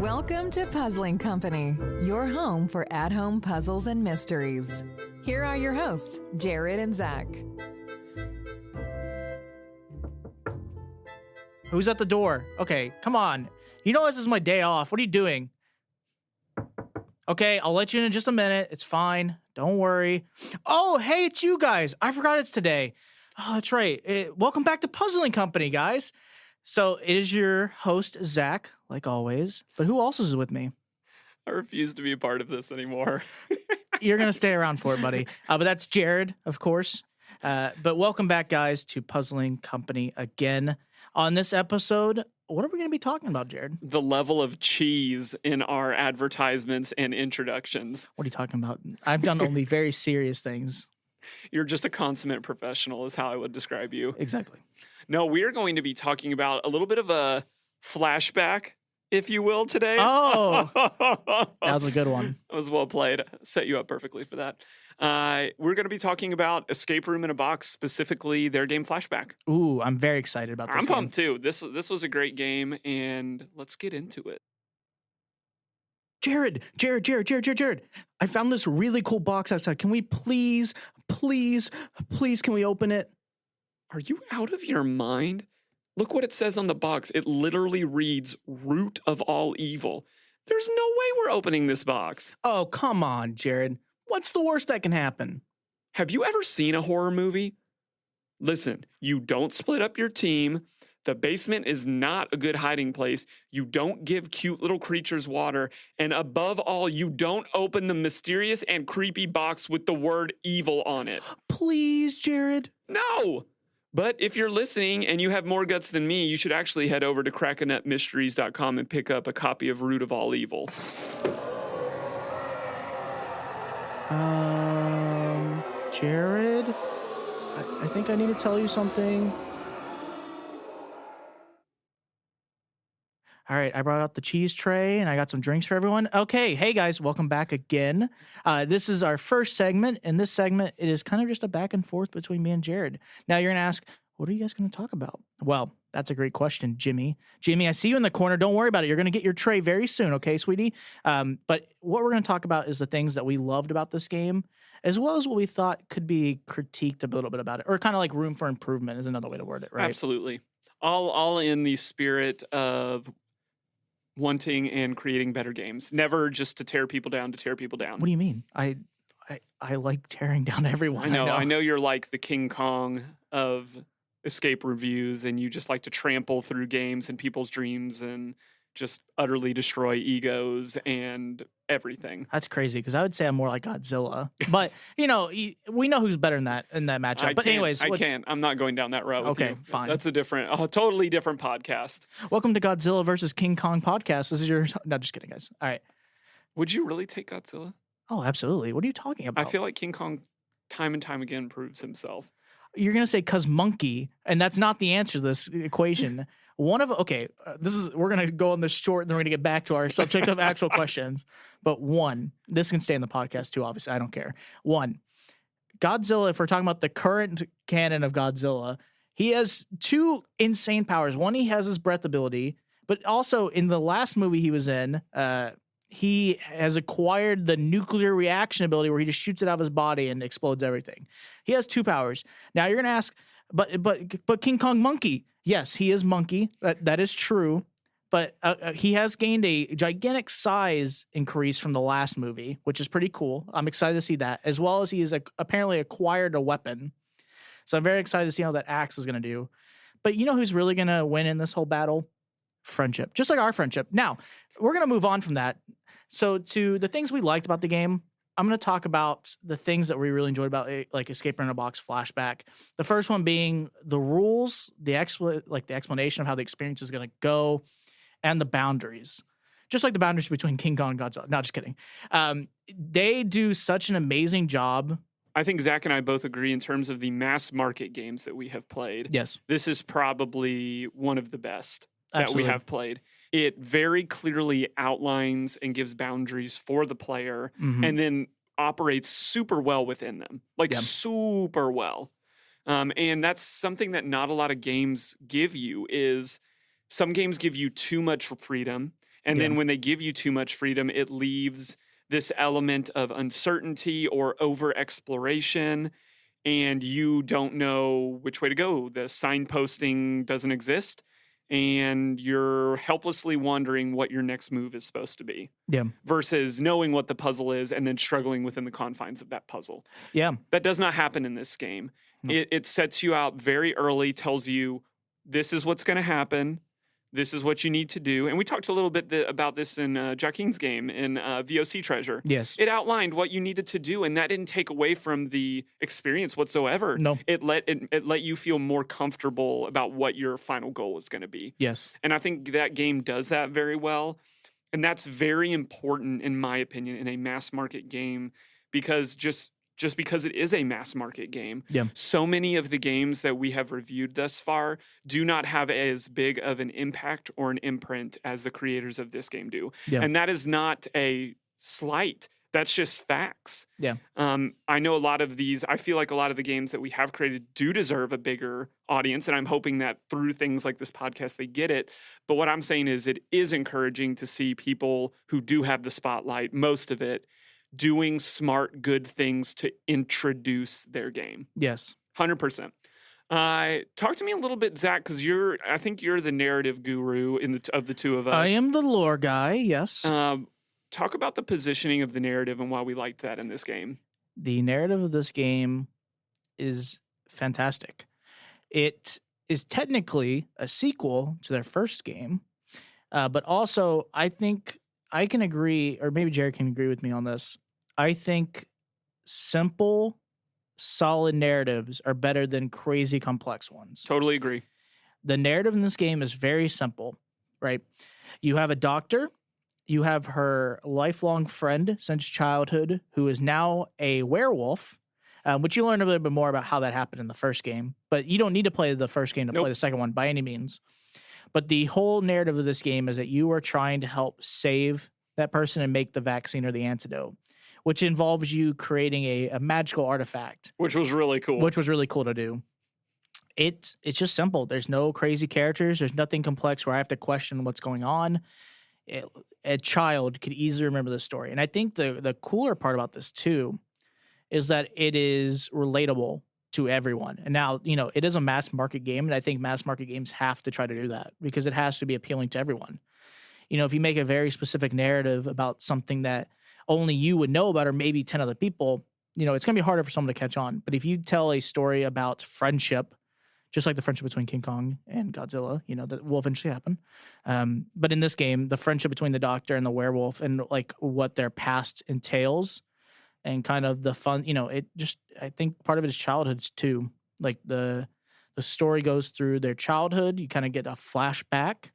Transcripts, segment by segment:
Welcome to Puzzling Company, your home for at-home puzzles and mysteries. Here are your hosts, Jared and Zach. Who's at the door? Okay, come on. You know this is my day off. What are you doing? Okay, I'll let you in just a minute. It's fine. Don't worry. Oh, hey, it's you guys. I forgot it's today. Oh, that's right. Welcome back to Puzzling Company, guys. So it is your host, Zach, like always. But who else is with me? I refuse to be a part of this anymore. You're going to stay around for it, buddy. But that's Jared, of course. But welcome back, guys, to Puzzling Company again. On this episode, what are we going to be talking about, Jared? The level of cheese in our advertisements and introductions. What are you talking about? I've done only very serious things. You're just a consummate professional is how I would describe you. Exactly. No, we're going to be talking about a little bit of a flashback, if you will, today. Oh, that was a good one. That was well played. Set you up perfectly for that. We're going to be talking about Escape Room in a Box, specifically their game Flashback. Ooh, I'm very excited about this. I'm pumped too. This was a great game, and let's get into it. Jared. I found this really cool box outside. Can we please, can we open it? Are you out of your mind? Look what it says on the box. It literally reads root of all evil. There's no way we're opening this box. Oh, come on, Jared. What's the worst that can happen? Have you ever seen a horror movie? Listen, you don't split up your team. The basement is not a good hiding place. You don't give cute little creatures water. And above all, you don't open the mysterious and creepy box with the word evil on it. Please, Jared. No! But if you're listening and you have more guts than me, you should actually head over to crackanutmysteries.com and pick up a copy of Root of All Evil. Jared, I think I need to tell you something. All right, I brought out the cheese tray and I got some drinks for everyone. Okay, hey guys, welcome back again. This is our first segment. In this segment, it is kind of just a back and forth between me and Jared. Now you're going to ask, what are you guys going to talk about? Well, that's a great question, Jimmy. Jimmy, I see you in the corner. Don't worry about it. You're going to get your tray very soon, okay, sweetie? But what we're going to talk about is the things that we loved about this game, as well as what we thought could be critiqued a little bit about it, or kind of like room for improvement is another way to word it, right? Absolutely. All in the spirit of wanting and creating better games. Never just to tear people down. What do you mean? I like tearing down everyone. I know you're like the King Kong of escape reviews, and you just like to trample through games and people's dreams and just utterly destroy egos and everything. That's crazy, because I would say I'm more like Godzilla. But, we know who's better in that matchup. Anyways. I'm not going down that route with okay, you. Fine. That's a totally different podcast. Welcome to Godzilla versus King Kong podcast. This is your... No, just kidding, guys. All right. Would you really take Godzilla? Oh, absolutely. What are you talking about? I feel like King Kong time and time again proves himself. You're going to say cuz monkey, and that's not the answer to this equation. We're going to go on this short, and then we're going to get back to our subject of actual questions. But this can stay in the podcast too, obviously. I don't care. Godzilla, if we're talking about the current canon of Godzilla, he has two insane powers. One, he has his breath ability, but also in the last movie he was in, he has acquired the nuclear reaction ability where he just shoots it out of his body and explodes everything. He has two powers. Now you're going to ask, but King Kong monkey. Yes, he is monkey. That is true. But he has gained a gigantic size increase from the last movie, which is pretty cool. I'm excited to see that, as well as he has apparently acquired a weapon. So I'm very excited to see how that axe is going to do. But you know who's really going to win in this whole battle? Friendship. Just like our friendship. Now, we're going to move on from that. So to the things we liked about the game, I'm going to talk about the things that we really enjoyed about it, like Escape Room in a Box Flashback. The first one being the rules, the explanation of how the experience is going to go, and the boundaries. Just like the boundaries between King Kong and Godzilla. No, just kidding. They do such an amazing job. I think Zach and I both agree in terms of the mass market games that we have played. Yes. This is probably one of the best that Absolutely. we have played. It very clearly outlines and gives boundaries for the player. Mm-hmm. And then operates super well within them, like Yeah. super well. And that's something that not a lot of games give you. Is some games give you too much freedom, and Yeah. then when they give you too much freedom, it leaves this element of uncertainty or over exploration, and you don't know which way to go. The signposting doesn't exist, and you're helplessly wondering what your next move is supposed to be Yeah. versus knowing what the puzzle is and then struggling within the confines of that puzzle. Yeah. That does not happen in this game. No. It sets you out very early, tells you this is what's going to happen. This is what you need to do. And we talked a little bit about this in Joaquin's game in VOC Treasure. Yes. It outlined what you needed to do, and that didn't take away from the experience whatsoever. No. It let you feel more comfortable about what your final goal is going to be. Yes. And I think that game does that very well. And that's very important, in my opinion, in a mass market game, because just because it is a mass market game, Yeah. so many of the games that we have reviewed thus far do not have as big of an impact or an imprint as the creators of this game do. Yeah. And that is not a slight. That's just facts. Yeah. I know a lot of these, I feel like a lot of the games that we have created do deserve a bigger audience. And I'm hoping that through things like this podcast, they get it. But what I'm saying is it is encouraging to see people who do have the spotlight, most of it, doing smart, good things to introduce their game. Yes. 100%. Talk to me a little bit, Zach, because I think you're the narrative guru of the two of us. I am the lore guy. Yes. Talk about the positioning of the narrative and why we liked that in this game. The narrative of this game is fantastic. It is technically a sequel to their first game, but also I think I can agree, or maybe Jared can agree with me on this. I think simple, solid narratives are better than crazy complex ones. Totally agree. The narrative in this game is very simple, right? You have a doctor, you have her lifelong friend since childhood who is now a werewolf, which you learn a little bit more about how that happened in the first game. But you don't need to play the first game to play the second one by any means. But the whole narrative of this game is that you are trying to help save that person and make the vaccine or the antidote, which involves you creating a magical artifact. Which was really cool. Which was really cool to do. It's just simple. There's no crazy characters. There's nothing complex where I have to question what's going on. A child could easily remember the story. And I think the cooler part about this too is that it is relatable to everyone. And now, it is a mass market game, and I think mass market games have to try to do that because it has to be appealing to everyone. If you make a very specific narrative about something that only you would know about or maybe 10 other people, it's going to be harder for someone to catch on. But if you tell a story about friendship, just like the friendship between King Kong and Godzilla, that will eventually happen. But in this game, the friendship between the doctor and the werewolf and like what their past entails and kind of the fun, I think part of it is childhoods too. Like the story goes through their childhood. You kind of get a flashback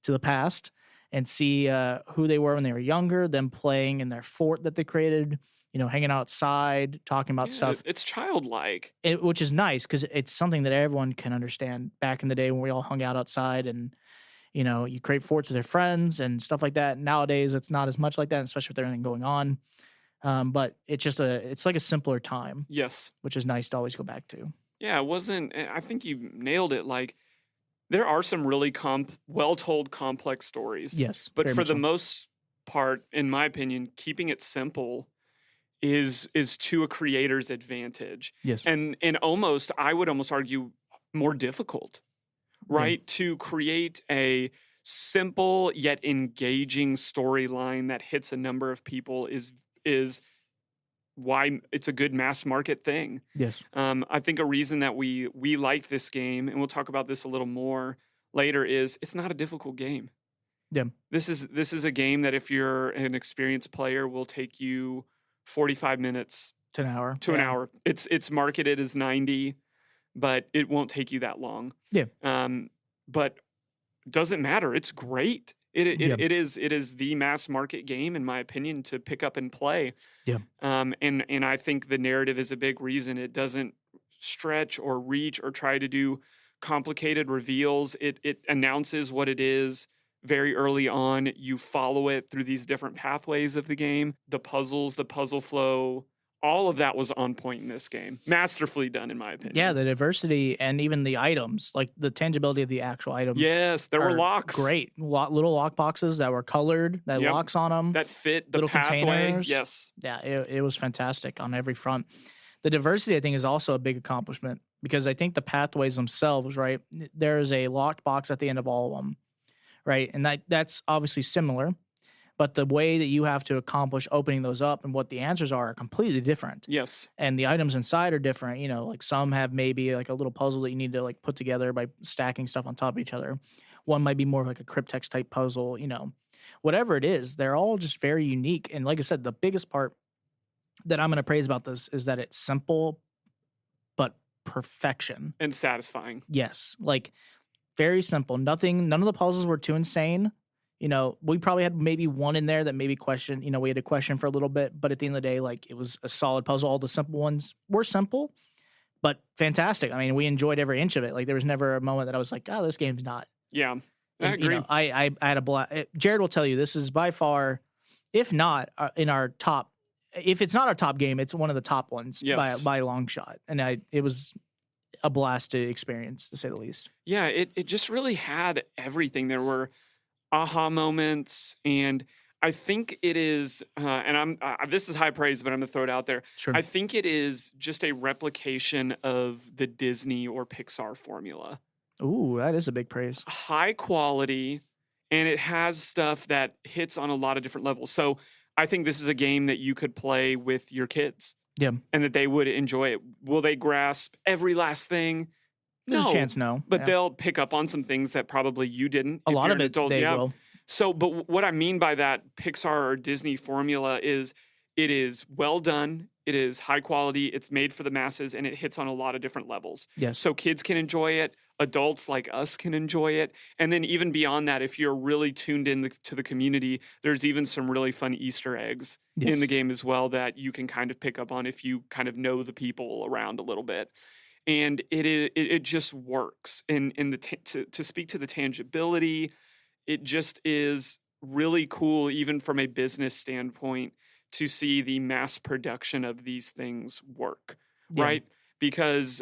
to the past and see who they were when they were younger, them playing in their fort that they created, hanging outside, talking about stuff. It's childlike. Which is nice because it's something that everyone can understand. Back in the day when we all hung out outside and, you create forts with their friends and stuff like that. Nowadays, it's not as much like that, especially with everything going on. But it's like a simpler time. Yes. Which is nice to always go back to. Yeah, I think you nailed it. Like, there are some really well-told complex stories. Yes. But for the most part, in my opinion, keeping it simple is to a creator's advantage. Yes. And I would almost argue more difficult, right? Yeah. To create a simple yet engaging storyline that hits a number of people is why it's a good mass market thing. Yes. I think a reason that we like this game, and we'll talk about this a little more later, is it's not a difficult game. Yeah. This is a game that if you're an experienced player will take you 45 minutes to an hour. An hour. It's marketed as 90, but it won't take you that long. Yeah. But doesn't matter. It's great. It is the mass market game, in my opinion, to pick up and play. Yeah. And I think the narrative is a big reason. It doesn't stretch or reach or try to do complicated reveals. It announces what it is very early on. You follow it through these different pathways of the game. The puzzles, the puzzle flow, all of that was on point in this game. Masterfully done, in my opinion. Yeah, the diversity and even the items, like the tangibility of the actual items. Yes, there were are locks. Great. Little lock boxes that were colored, that Yep. locks on them. That fit the little pathway. containers. Yes. Yeah, it was fantastic on every front. The diversity, I think, is also a big accomplishment because I think the pathways themselves, right? There's a locked box at the end of all of them, right? And that's obviously similar, but the way that you have to accomplish opening those up and what the answers are completely different. Yes. And the items inside are different. You know, like some have maybe like a little puzzle that you need to like put together by stacking stuff on top of each other. One might be more of like a cryptex type puzzle, you know, whatever it is, they're all just very unique. And like I said, the biggest part that I'm going to praise about this is that it's simple, but perfection. And satisfying. Yes. Like very simple. None of the puzzles were too insane. You know, we probably had maybe one in there that maybe we had to question for a little bit, but at the end of the day, like it was a solid puzzle. All the simple ones were simple, but fantastic. I mean, we enjoyed every inch of it. Like there was never a moment that I was like, oh, this game's not. Yeah, I And, agree. You know, I had a blast. Jared will tell you this is by far, if not in our top, if it's not our top game, it's one of the top ones by a long shot. And it was a blast to experience, to say the least. Yeah, it just really had everything. There were aha moments, and I think it is, and this is high praise, but I'm gonna throw it out there. Sure. I think it is just a replication of the Disney or Pixar formula. Ooh, that is a big praise. High quality, and it has stuff that hits on a lot of different levels. So I think this is a game that you could play with your kids. Yeah. And that they would enjoy it. Will they grasp every last thing? There's a chance no. But Yeah. they'll pick up on some things that probably you didn't. A if lot you're of an it adult. they will. So, but what I mean by that Pixar or Disney formula is it is well done, it is high quality, it's made for the masses, and it hits on a lot of different levels. Yes. So kids can enjoy it, adults like us can enjoy it, and then even beyond that, if you're really tuned in to the community, there's even some really fun Easter eggs in the game as well that you can kind of pick up on if you kind of know the people around a little bit. And it just works. And to speak to the tangibility, it just is really cool, even from a business standpoint, to see the mass production of these things work, right? Because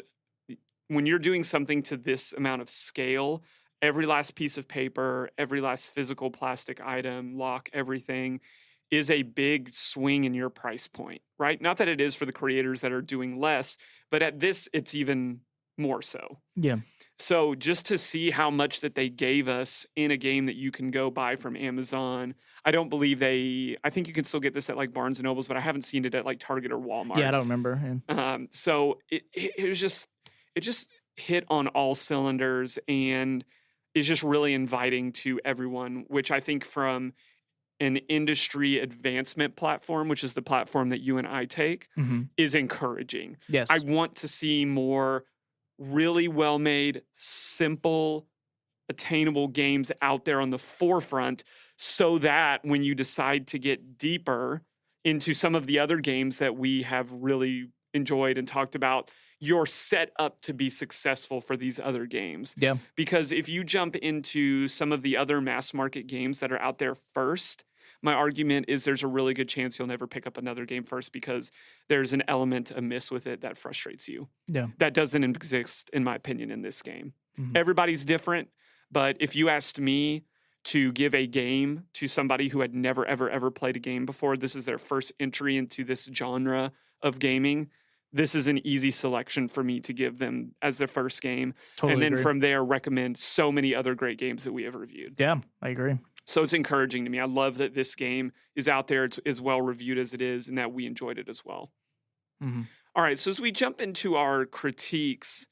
when you're doing something to this amount of scale, every last piece of paper, every last physical plastic item, lock, everything is a big swing in your price point, right? Not that it is for the creators that are doing less, but at this, it's even more so. Yeah. So just to see how much that they gave us in a game that you can go buy from Amazon, I don't believe I think you can still get this at like Barnes & Nobles, but I haven't seen it at like Target or Walmart. Yeah, I don't remember. Yeah. So it was just, it just hit on all cylinders and is just really inviting to everyone, which I think from an industry advancement platform, which is the platform that you and I take, is encouraging. Yes. I want to see more really well-made, simple, attainable games out there on the forefront so that when you decide to get deeper into some of the other games that we have really enjoyed and talked about, you're set up to be successful for these other games. Yeah. Because if you jump into some of the other mass market games that are out there first, my argument is there's a really good chance you'll never pick up another game first because there's an element amiss with it that frustrates you. Yeah. That doesn't exist, in my opinion, in this game. Everybody's different, but if you asked me to give a game to somebody who had never, ever, ever played a game before, this is their first entry into this genre of gaming, this is an easy selection for me to give them as their first game. Totally and then agree. from there, recommend so many other great games that we have reviewed. Yeah, I agree. So it's encouraging to me. I love that this game is out there. It's as well reviewed as it is and that we enjoyed it as well. All right, so as we jump into our critiques,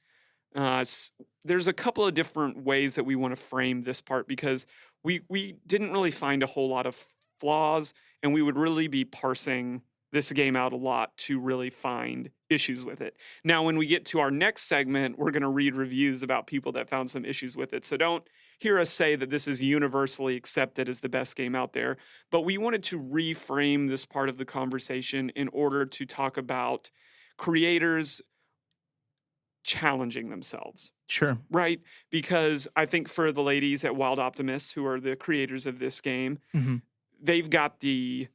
there's a couple of different ways that we want to frame this part because we didn't really find a whole lot of flaws, and we would really be parsing this game out a lot to really find issues with it. Now, when we get to our next segment, we're going to read reviews about people that found some issues with it. So don't hear us say that this is universally accepted as the best game out there, but we wanted to reframe this part of the conversation in order to talk about creators challenging themselves, Sure. right? Because I think for the ladies at Wild Optimists, who are the creators of this game, Mm-hmm. they've got the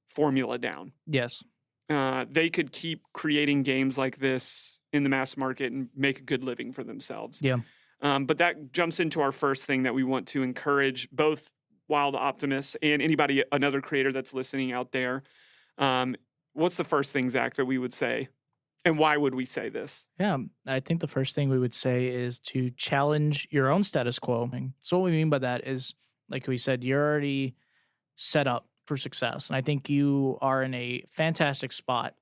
formula down. Yes. They could keep creating games like this in the mass market and make a good living for themselves. Yeah. But that jumps into our first thing that we want to encourage both Wild Optimists and another creator that's listening out there. What's the first thing, Zach, that we would say? And why would we say this? Yeah, I think the first thing we would say is to challenge your own status quo. So what we mean by that is, like we said, you're already set up for success. And I think you are in a fantastic spot.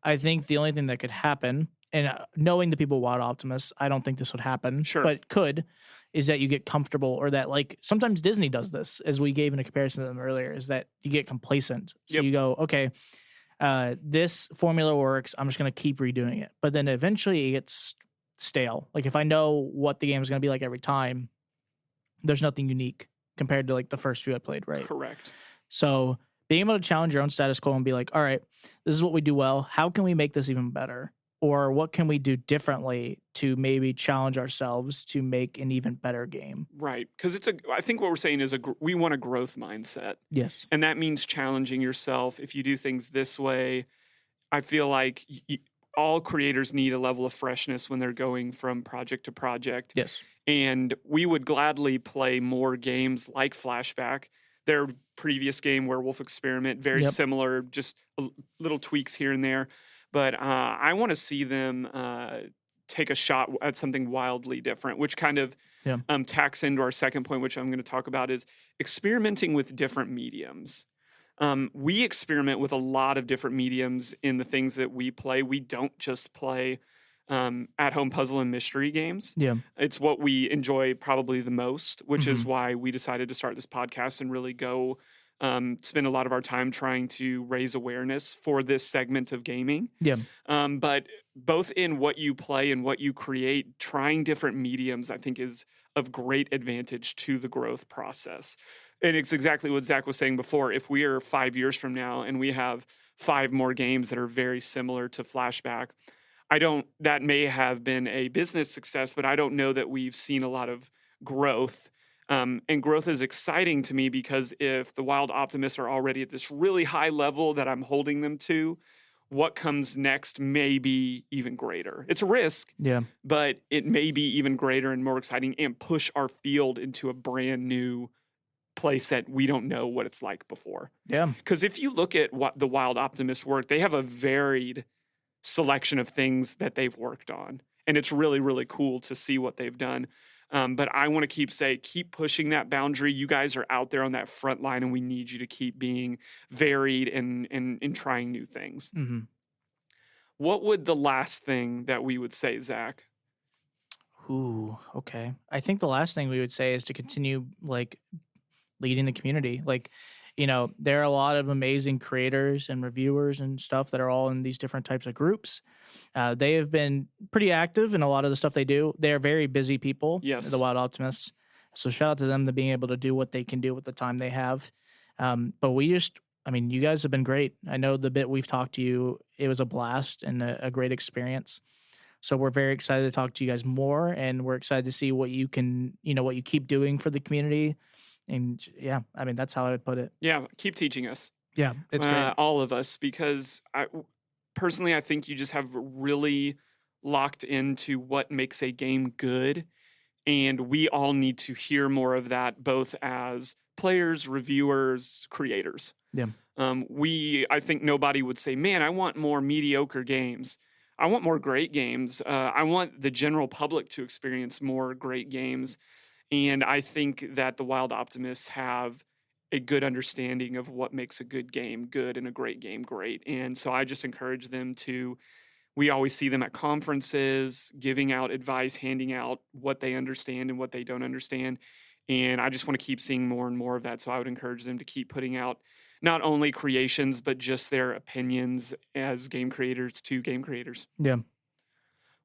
I think the only thing that could happen, and knowing the people Wild Optimists, I don't think this would happen, Sure. but could, is that you get comfortable, or that, like, sometimes Disney does this, as we gave in a comparison to them earlier, is that you get complacent. So Yep. you go, okay, this formula works, I'm just going to keep redoing it. But then eventually it gets stale. Like, if I know what the game is going to be like every time, there's nothing unique compared to like the first few I played, right? Correct. So being able to challenge your own status quo and be like, all right, this is what we do well. How can we make this even better? Or what can we do differently to maybe challenge ourselves to make an even better game? Right. Because I think what we're saying is we want a growth mindset. Yes. And that means challenging yourself. If you do things this way, I feel like all creators need a level of freshness when they're going from project to project. Yes. And we would gladly play more games like Flashback. Their previous game, Werewolf Experiment, very similar, just little tweaks here and there. But I want to see them take a shot at something wildly different, which kind of tacks into our second point, which I'm going to talk about, is experimenting with different mediums. We experiment with a lot of different mediums in the things that we play. We don't just play at-home puzzle and mystery games. Yeah. It's what we enjoy probably the most, which is why we decided to start this podcast and really go spend a lot of our time trying to raise awareness for this segment of gaming. Yeah. But both in what you play and what you create, trying different mediums, I think, is of great advantage to the growth process. And it's exactly what Zach was saying before. If we are 5 years from now and we have 5 more games that are very similar to Flashback, that may have been a business success, but I don't know that we've seen a lot of growth. And growth is exciting to me because if the Wild Optimists are already at this really high level that I'm holding them to, what comes next may be even greater. It's a risk, but it may be even greater and more exciting and push our field into a brand new place that we don't know what it's like before. Yeah. Because if you look at what the Wild Optimists work, they have a varied selection of things that they've worked on. And it's really, really cool to see what they've done. But I want to keep pushing that boundary. You guys are out there on that front line, and we need you to keep being varied and trying new things. Mm-hmm. What would the last thing that we would say, Zach? Ooh, okay. I think the last thing we would say is to continue like leading the community. Like, you know, there are a lot of amazing creators and reviewers and stuff that are all in these different types of groups. They have been pretty active in a lot of the stuff they do. They are very busy people, the Wild Optimists. So shout out to them to being able to do what they can do with the time they have. But you guys have been great. I know the bit we've talked to you, it was a blast and a great experience. So we're very excited to talk to you guys more, and we're excited to see what you can, what you keep doing for the community. And that's how I would put it. Yeah, keep teaching us. Yeah, it's great. All of us, because I think you just have really locked into what makes a game good. And we all need to hear more of that, both as players, reviewers, creators. Yeah. I think nobody would say, man, I want more mediocre games. I want more great games. I want the general public to experience more great games. And I think that the Wild Optimists have a good understanding of what makes a good game good and a great game great. And so I just encourage them we always see them at conferences, giving out advice, handing out what they understand and what they don't understand. And I just want to keep seeing more and more of that. So I would encourage them to keep putting out not only creations, but just their opinions as game creators to game creators. Yeah.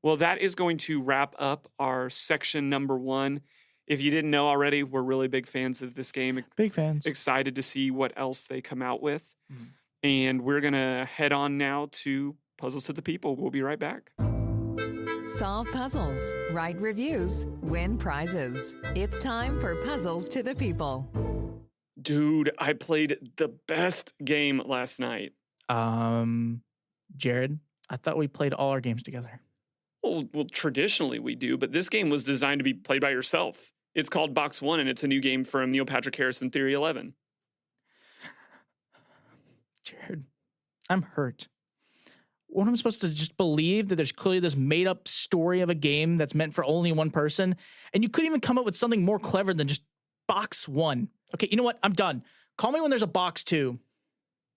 Well, that is going to wrap up our section number 1. If you didn't know already, we're really big fans of this game. Big fans. Excited to see what else they come out with. Mm-hmm. And we're going to head on now to Puzzles to the People. We'll be right back. Solve puzzles, write reviews, win prizes. It's time for Puzzles to the People. Dude, I played the best game last night. Jared, I thought we played all our games together. Well, traditionally we do, but this game was designed to be played by yourself. It's called Box One, and it's a new game from Neil Patrick Harris and Theory 11. Jared, I'm hurt. What am I supposed to just believe that there's clearly this made-up story of a game that's meant for only one person, and you couldn't even come up with something more clever than just Box One? Okay, you know what? I'm done. Call me when there's a Box Two.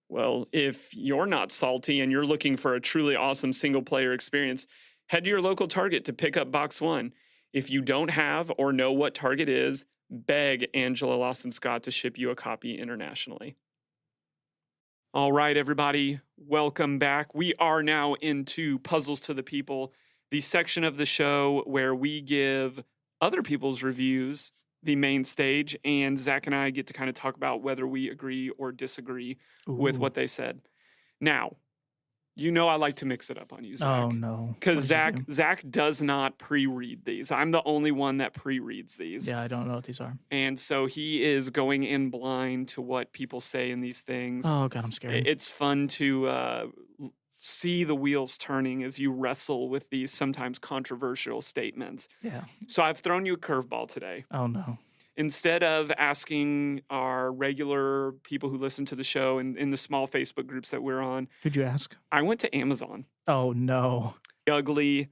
Well, if you're not salty and you're looking for a truly awesome single-player experience, head to your local Target to pick up Box One. If you don't have or know what Target is, beg Angela Lawson Scott to ship you a copy internationally. All right, everybody, welcome back. We are now into Puzzles to the People, the section of the show where we give other people's reviews the main stage, and Zach and I get to kind of talk about whether we agree or disagree with what they said. Now, you know I like to mix it up on you, Zach. Oh, no. Because Zach does not pre-read these. I'm the only one that pre-reads these. Yeah, I don't know what these are. And so he is going in blind to what people say in these things. Oh, God, I'm scared. It's fun to see the wheels turning as you wrestle with these sometimes controversial statements. Yeah. So I've thrown you a curveball today. Oh, no. Instead of asking our regular people who listen to the show and in the small Facebook groups that we're on, Who'd you ask? I went to Amazon. Oh, no. Ugly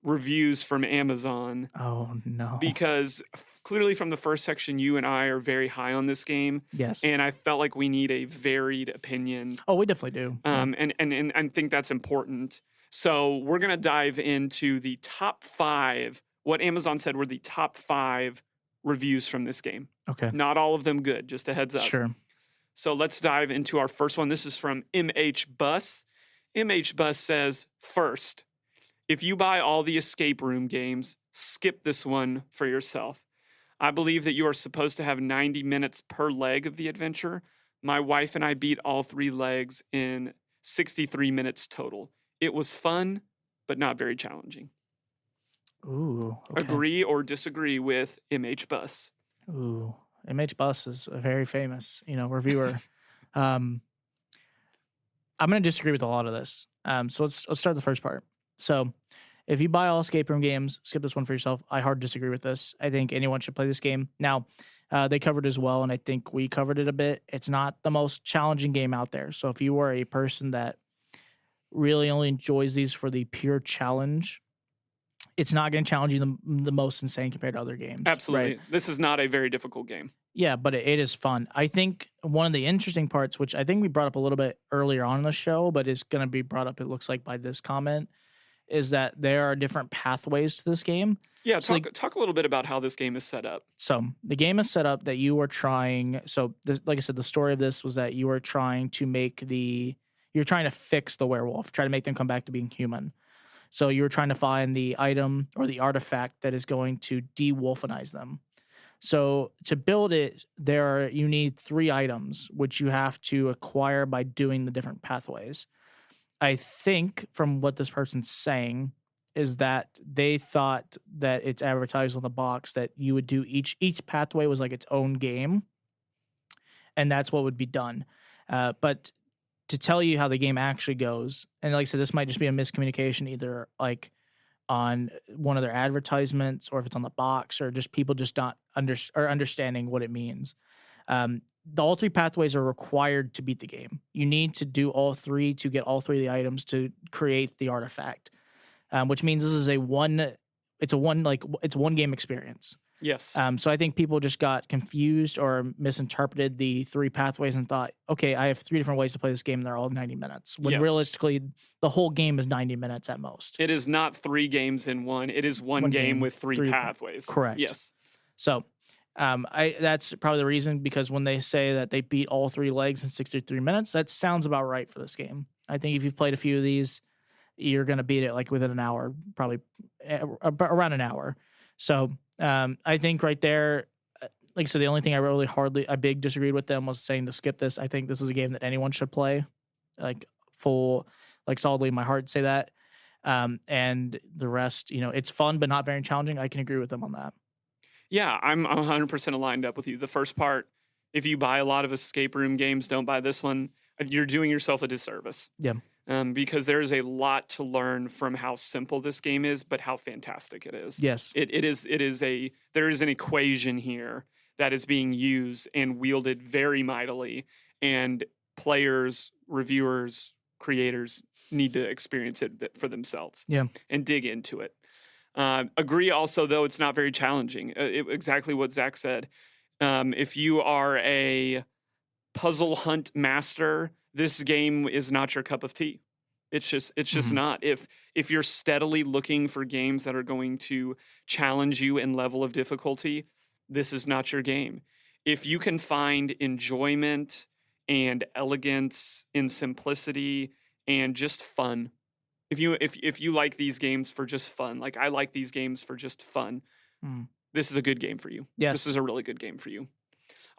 reviews from Amazon. Oh, no. Because clearly from the first section, you and I are very high on this game. Yes. And I felt like we need a varied opinion. Oh, we definitely do. And I think that's important. So we're going to dive into the top 5, what Amazon said were the top 5 reviews from this game. Okay. Not all of them good, just a heads up. Sure. So let's dive into our first one. This is from MH Bus. MH Bus says, first, if you buy all the escape room games, skip this one for yourself. I believe that you are supposed to have 90 minutes per leg of the adventure. My wife and I beat all 3 legs in 63 minutes total. It was fun, but not very challenging. Ooh. Okay. Agree or disagree with MH Bus? Ooh. MH Bus is a very famous, reviewer. I'm going to disagree with a lot of this. So let's start the first part. So if you buy all escape room games, skip this one for yourself. I hard disagree with this. I think anyone should play this game. Now, they covered it as well, and I think we covered it a bit. It's not the most challenging game out there. So if you are a person that really only enjoys these for the pure challenge, it's not going to challenge you the most insane compared to other games. Absolutely. Right? This is not a very difficult game. Yeah, but it is fun. I think one of the interesting parts, which I think we brought up a little bit earlier on in the show, but is going to be brought up, it looks like, by this comment, is that there are different pathways to this game. Yeah, talk a little bit about how this game is set up. So the game is set up that you are trying. So this, like I said, the story of this was that you are trying to you're trying to fix the werewolf, try to make them come back to being human. So you're trying to find the item or the artifact that is going to de-wolfenize them. So to build it, you need 3 items, which you have to acquire by doing the different pathways. I think from what this person's saying is that they thought that it's advertised on the box that you would do each pathway was like its own game, and that's what would be done. But to tell you how the game actually goes, and like I said, this might just be a miscommunication, either like on one of their advertisements or if it's on the box or just people just not understanding what it means. All 3 pathways are required to beat the game. You need to do all 3 to get all 3 of the items to create the artifact, which means this is it's one game experience. Yes. So I think people just got confused or misinterpreted the 3 pathways and thought, okay, I have 3 different ways to play this game and they're all 90 minutes. When realistically, the whole game is 90 minutes at most. It is not 3 games in one. It is one game with 3 pathways. Correct. Yes. So that's probably the reason, because when they say that they beat all 3 legs in 63 minutes, that sounds about right for this game. I think if you've played a few of these, you're going to beat it like within an hour, probably around an hour. So I think right there, like I said, the only thing I big disagreed with them was saying to skip this. I think this is a game that anyone should play, solidly in my heart say that. And the rest, it's fun but not very challenging. I can agree with them on that. Yeah, I'm 100% aligned up with you. The first part, if you buy a lot of escape room games, don't buy this one. You're doing yourself a disservice. Yeah. Because there is a lot to learn from how simple this game is, but how fantastic it is. Yes. There is an equation here that is being used and wielded very mightily, and players, reviewers, creators need to experience it for themselves. Yeah. And dig into it. Agree also, though, it's not very challenging. Exactly what Zach said. If you are a puzzle hunt master, this game is not your cup of tea. It's just not. If you're steadily looking for games that are going to challenge you in level of difficulty, this is not your game. If you can find enjoyment and elegance in simplicity and just fun, if you like these games for just fun, like I like these games for just fun, this is a good game for you. Yes. This is a really good game for you.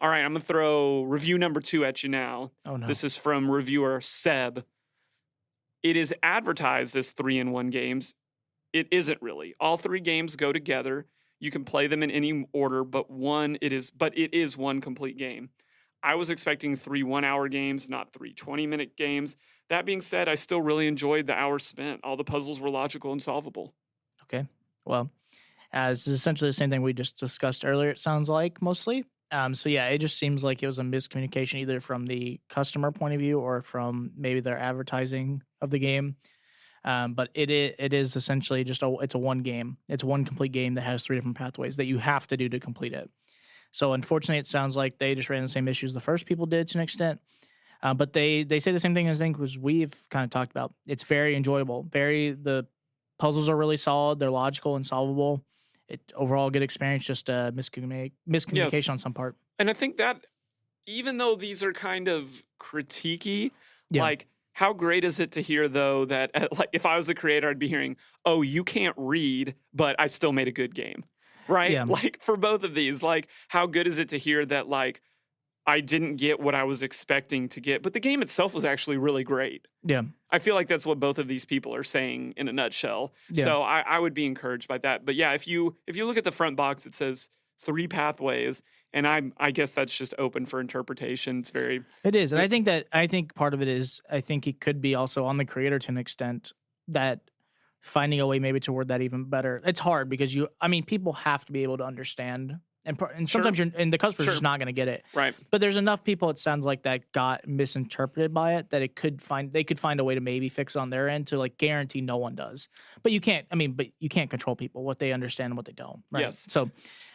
All right, I'm going to throw review number 2 at you now. Oh, no. This is from reviewer Seb. It is advertised as 3-in-1 games. It isn't really. All 3 games go together. You can play them in any order, but it is one complete game. I was expecting 3 1-hour games, not 3 20-minute games. That being said, I still really enjoyed the hours spent. All the puzzles were logical and solvable. Okay. Well, as is essentially the same thing we just discussed earlier, it sounds like, mostly. So yeah, it just seems like it was a miscommunication either from the customer point of view or from maybe their advertising of the game. But it is essentially just it's a one game. It's one complete game that has 3 different pathways that you have to do to complete it. So unfortunately, it sounds like they just ran the same issues the first people did to an extent. But they say the same thing as I think was we've kind of talked about. It's very enjoyable. The puzzles are really solid. They're logical and solvable. Overall good experience, just miscommunication on some part. And I think that even though these are kind of critiquey, Yeah. like how great is it to hear though that like if I was the creator, I'd be hearing, "Oh, you can't read, but I still made a good game." Right? Yeah. Like for both of these, like how good is it to hear that like I didn't get what I was expecting to get, but the game itself was actually really great. Yeah. I feel like that's what both of these people are saying in a nutshell. Yeah. So I would be encouraged by that. But yeah, if you look at the front box, it says 3 pathways, and I guess that's just open for interpretation. It's very It is. And I think part of it is I think it could be also on the creator to an extent that finding a way maybe to word that even better. It's hard because people have to be able to understand. And sometimes the customer's just not going to get it. Right. But there's enough people, it sounds like, that got misinterpreted by it that they could find a way to maybe fix it on their end to like guarantee no one does. But you can't control people, what they understand and what they don't. Right? Yes. So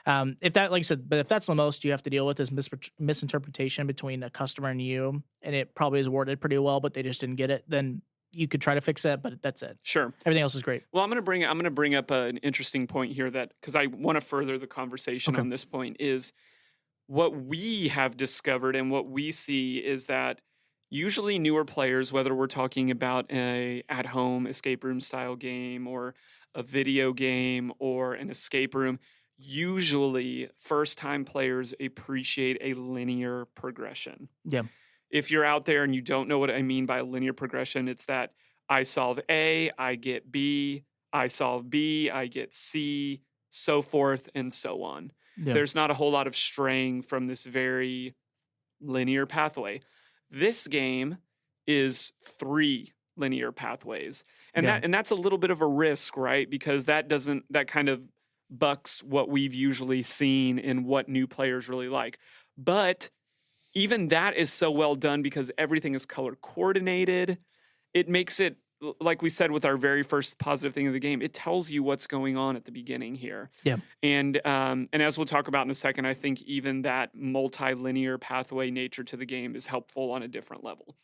if that's the most you have to deal with is misinterpretation between a customer and you, and it probably is worded pretty well, but they just didn't get it, then you could try to fix that, but that's it. Sure. Everything else is great. Well, I'm going to bring up an interesting point here because I want to further the conversation on this point is what we have discovered and what we see is that usually newer players, whether we're talking about a at-home escape room style game or a video game or an escape room, usually first-time players appreciate a linear progression. Yeah. If you're out there and you don't know what I mean by linear progression, it's that I solve A, I get B, I solve B, I get C, so forth and so on. Yeah. There's not a whole lot of straying from this very linear pathway. This game is 3 linear pathways. And that's a little bit of a risk, right? Because that kind of bucks what we've usually seen and what new players really like. But even that is so well done because everything is color coordinated. It makes it, like we said with our very first positive thing of the game, it tells you what's going on at the beginning here. Yeah. And as we'll talk about in a second, I think even that multi-linear pathway nature to the game is helpful on a different level.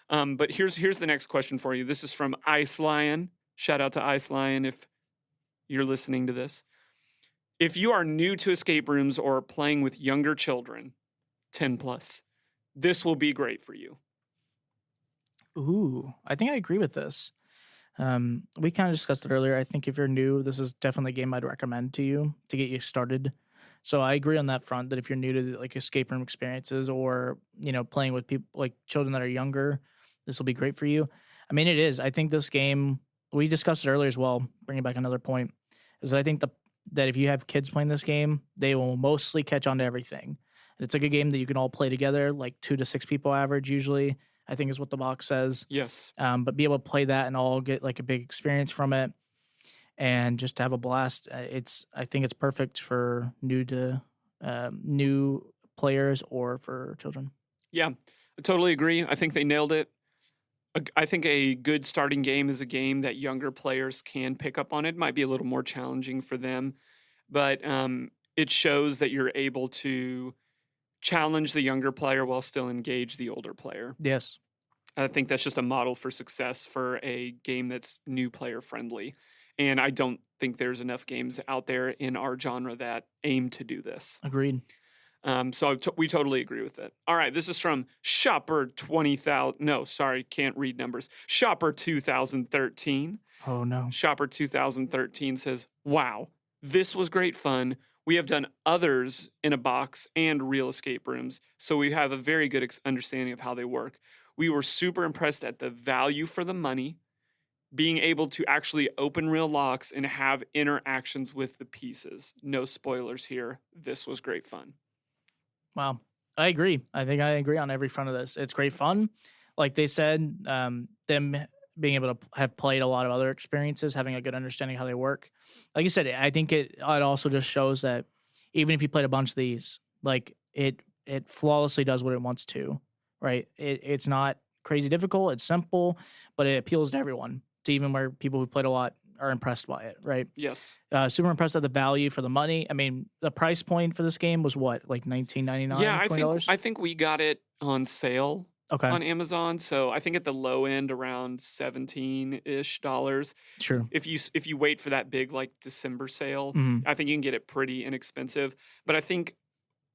But here's the next question for you. This is from Ice Lion. Shout out to Ice Lion if you're listening to this. If you are new to escape rooms or playing with younger children, 10 plus, this will be great for you. Ooh, I think I agree with this. We kind of discussed it earlier. I think if you're new, this is definitely a game I'd recommend to you to get you started. So I agree on that front that if you're new to like escape room experiences or, playing with people like children that are younger, this will be great for you. I mean, it is. I think this game we discussed it earlier as well, bringing back another point, is that I think that if you have kids playing this game, they will mostly catch on to everything. And it's a good game that you can all play together, like 2 to 6 people average usually, I think is what the box says. Yes. But be able to play that and all get like a big experience from it and just to have a blast. I think it's perfect for new players or for children. Yeah, I totally agree. I think they nailed it. I think a good starting game is a game that younger players can pick up on. It might be a little more challenging for them, but it shows that you're able to challenge the younger player while still engage the older player. Yes. I think that's just a model for success for a game that's new player friendly. And I don't think there's enough games out there in our genre that aim to do this. Agreed. So we totally agree with it. All right, this is from Shopper 20,000. No, sorry, can't read numbers. Shopper 2013. Oh no. Shopper 2013 says, "Wow, this was great fun. We have done others in a box and real escape rooms, so we have a very good understanding of how they work. We were super impressed at the value for the money, being able to actually open real locks and have interactions with the pieces. No spoilers here. This was great fun." Wow. I agree. I think I agree on every front of this. It's great fun. Like they said, them being able to have played a lot of other experiences, having a good understanding of how they work. Like you said, I think it also just shows that even if you played a bunch of these, like it flawlessly does what it wants to, right? It's not crazy difficult. It's simple, but it appeals to everyone, to even where people who've played a lot are impressed by it, right? Yes. Super impressed at the value for the money. I mean, the price point for this game was what, like $19.99? Yeah, $20? I think we got it on sale Okay. on Amazon. So I think at the low end around $17-ish. Sure. If you wait for that big like December sale, Mhm. I think you can get it pretty inexpensive. But I think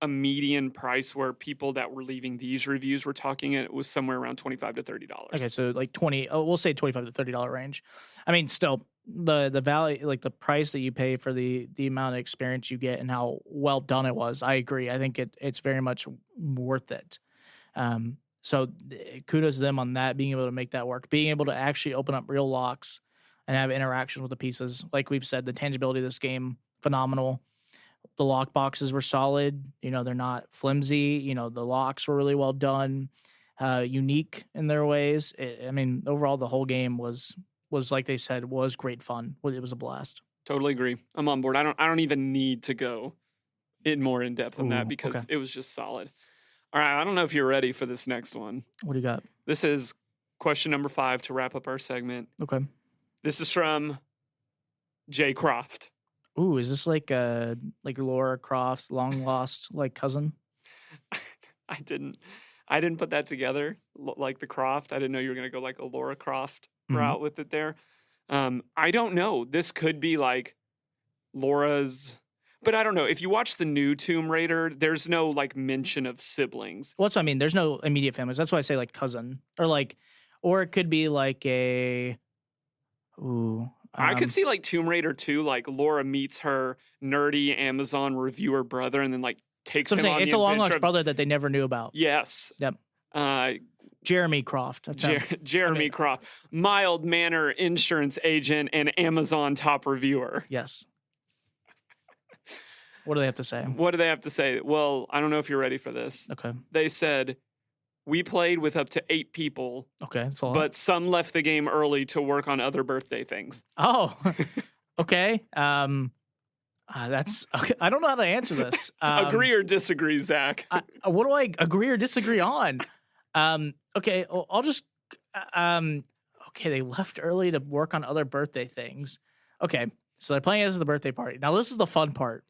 a median price where people that were leaving these reviews were talking it was somewhere around $25 to $30. Okay, so like we'll say $25 to $30 range. I mean, still the value, like the price that you pay for the amount of experience you get and how well done it was. I agree. I think it's very much worth it. So kudos to them on that, being able to make that work, being able to actually open up real locks and have interactions with the pieces. Like we've said, the tangibility of this game, phenomenal. The lock boxes were solid. They're not flimsy. The locks were really well done, unique in their ways. I mean, overall, the whole game was like they said, was great fun. It was a blast. Totally agree. I'm on board. I don't even need to go more in depth on that because okay. it was just solid. All right, I don't know if you're ready for this next one. What do you got? This is question number 5 to wrap up our segment. Okay. This is from Jay Croft. Ooh, is this like Laura Croft's long lost like cousin? I didn't put that together like the Croft. I didn't know you were gonna go like a Laura Croft route with it there. I don't know. This could be like Laura's, but I don't know. If you watch the new Tomb Raider, there's no like mention of siblings. Well, that's what I mean. There's no immediate families. That's why I say like cousin or it could be like a. Ooh. I could see like Tomb Raider 2, like Laura meets her nerdy Amazon reviewer brother and then like takes him on it's the a long lost adventure. brother that they never knew about. Yes. Yep. Jeremy Croft. Jeremy Croft, mild manner insurance agent and Amazon top reviewer. Yes. What do they have to say? What do they have to say? Well, I don't know if you're ready for this. Okay. They said, we played with up to 8 people. Okay, that's a lot. But some left the game early to work on other birthday things. Oh, okay. That's okay. I don't know how to answer this. Agree or disagree, Zach? What do I agree or disagree on? Okay, I'll just. Okay, they left early to work on other birthday things. Okay, so they're playing as the birthday party. Now this is the fun part.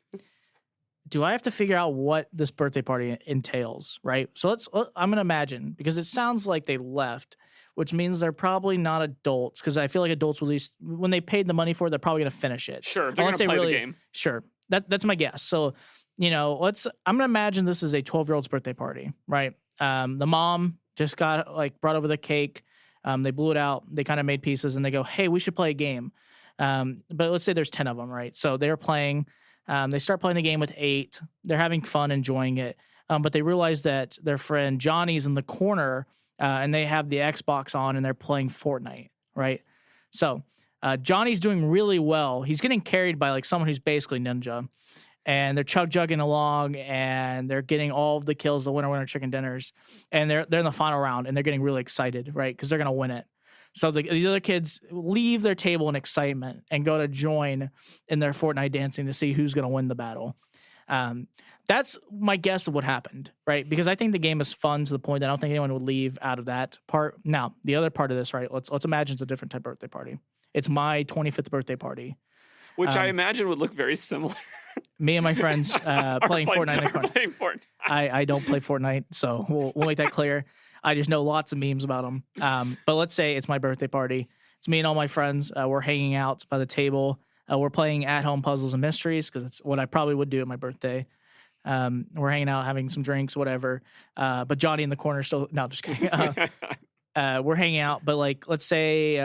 Do I have to figure out what this birthday party entails, right? So I'm going to imagine, because it sounds like they left, which means they're probably not adults, because I feel like adults will at least, when they paid the money for it, they're probably going to finish it. Sure, they're going to play the game. Sure, that's my guess. So, I'm going to imagine this is a 12-year-old's birthday party, right? The mom just got, brought over the cake. They blew it out. They kind of made pieces, and they go, hey, we should play a game. But let's say there's 10 of them, right? So they're playing. They start playing the game with 8. They're having fun, enjoying it. But they realize that their friend Johnny's in the corner, and they have the Xbox on, and they're playing Fortnite, right? So Johnny's doing really well. He's getting carried by like someone who's basically ninja. And they're chug-jugging along, and they're getting all of the kills, the winner chicken dinners. And they're in the final round, and they're getting really excited, right? Because they're going to win it. So the other kids leave their table in excitement and go to join in their Fortnite dancing to see who's going to win the battle. That's my guess of what happened, right? Because I think the game is fun to the point that I don't think anyone would leave out of that part. Now, the other part of this, right? Let's imagine it's a different type of birthday party. It's my 25th birthday party. Which I imagine would look very similar. Me and my friends playing Fortnite in the corner. Playing Fortnite. I don't play Fortnite, so we'll make that clear. I just know lots of memes about them. But let's say it's my birthday party. It's me and all my friends. We're hanging out by the table. We're playing at-home puzzles and mysteries because it's what I probably would do at my birthday. We're hanging out, having some drinks, whatever. But Johnny in the corner still. No, just kidding. We're hanging out, but like, let's say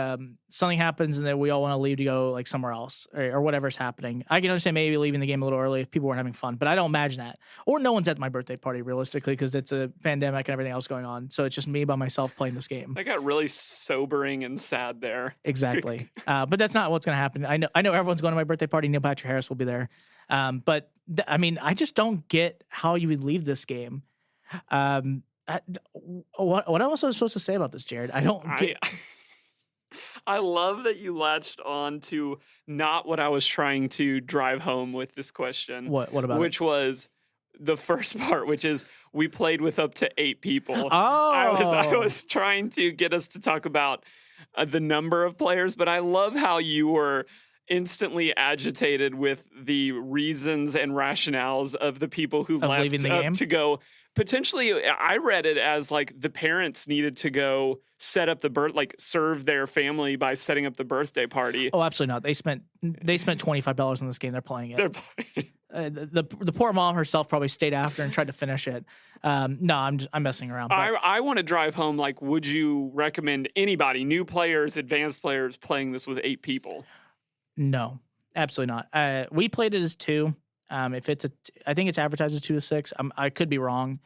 something happens and then we all want to leave to go like somewhere else or whatever's happening. I can understand maybe leaving the game a little early if people weren't having fun, but I don't imagine that. Or no one's at my birthday party realistically because it's a pandemic and everything else going on. So it's just me by myself playing this game. That got really sobering and sad there. Exactly. But that's not what's going to happen. I know everyone's going to my birthday party. Neil Patrick Harris will be there. But I mean, I just don't get how you would leave this game. What else was I supposed to say about this, Jared? I don't get. I love that you latched on to not what I was trying to drive home with this question. What about which it? Was the first part, which is we played with up to 8 people. Oh, I was trying to get us to talk about the number of players, but I love how you were instantly agitated with the reasons and rationales of the people who left leaving the game to go. Potentially, I read it as like the parents needed to go set up serve their family by setting up the birthday party. Oh, absolutely not. They spent $25 on this game. They're playing it. The poor mom herself probably stayed after and tried to finish it. No, I'm messing around. I want to drive home. Like, would you recommend anybody, new players, advanced players, playing this with 8 people? No, absolutely not. We played it as 2. If it's I think it's advertised as 2 to 6. I could be wrong.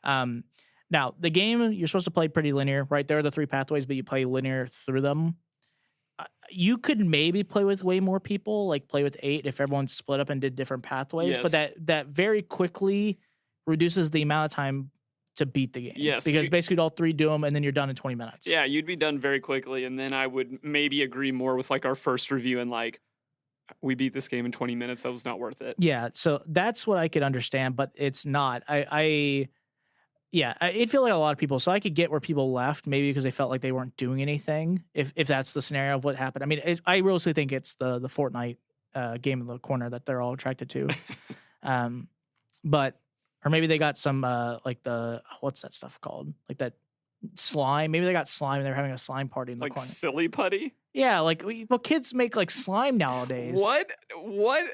Now the game you're supposed to play pretty linear, right? There are the 3 pathways, but you play linear through them. You could maybe play with way more people, like play with 8 if everyone split up and did different pathways. Yes. But that very quickly reduces the amount of time to beat the game. Yes, because basically all 3 do them and then you're done in 20 minutes. Yeah, you'd be done very quickly, and then I would maybe agree more with like our first review and like. We beat this game in 20 minutes. That was not worth it. Yeah, so that's what I could understand, but it's not. It feel like a lot of people. So I could get where people left, maybe because they felt like they weren't doing anything. If that's the scenario of what happened, I mean, I really think it's the Fortnite game in the corner that they're all attracted to. But or maybe they got some like the what's that stuff called? Like that slime. Maybe they got slime and they're having a slime party in the like corner. Silly putty. Yeah, like kids make like slime nowadays. What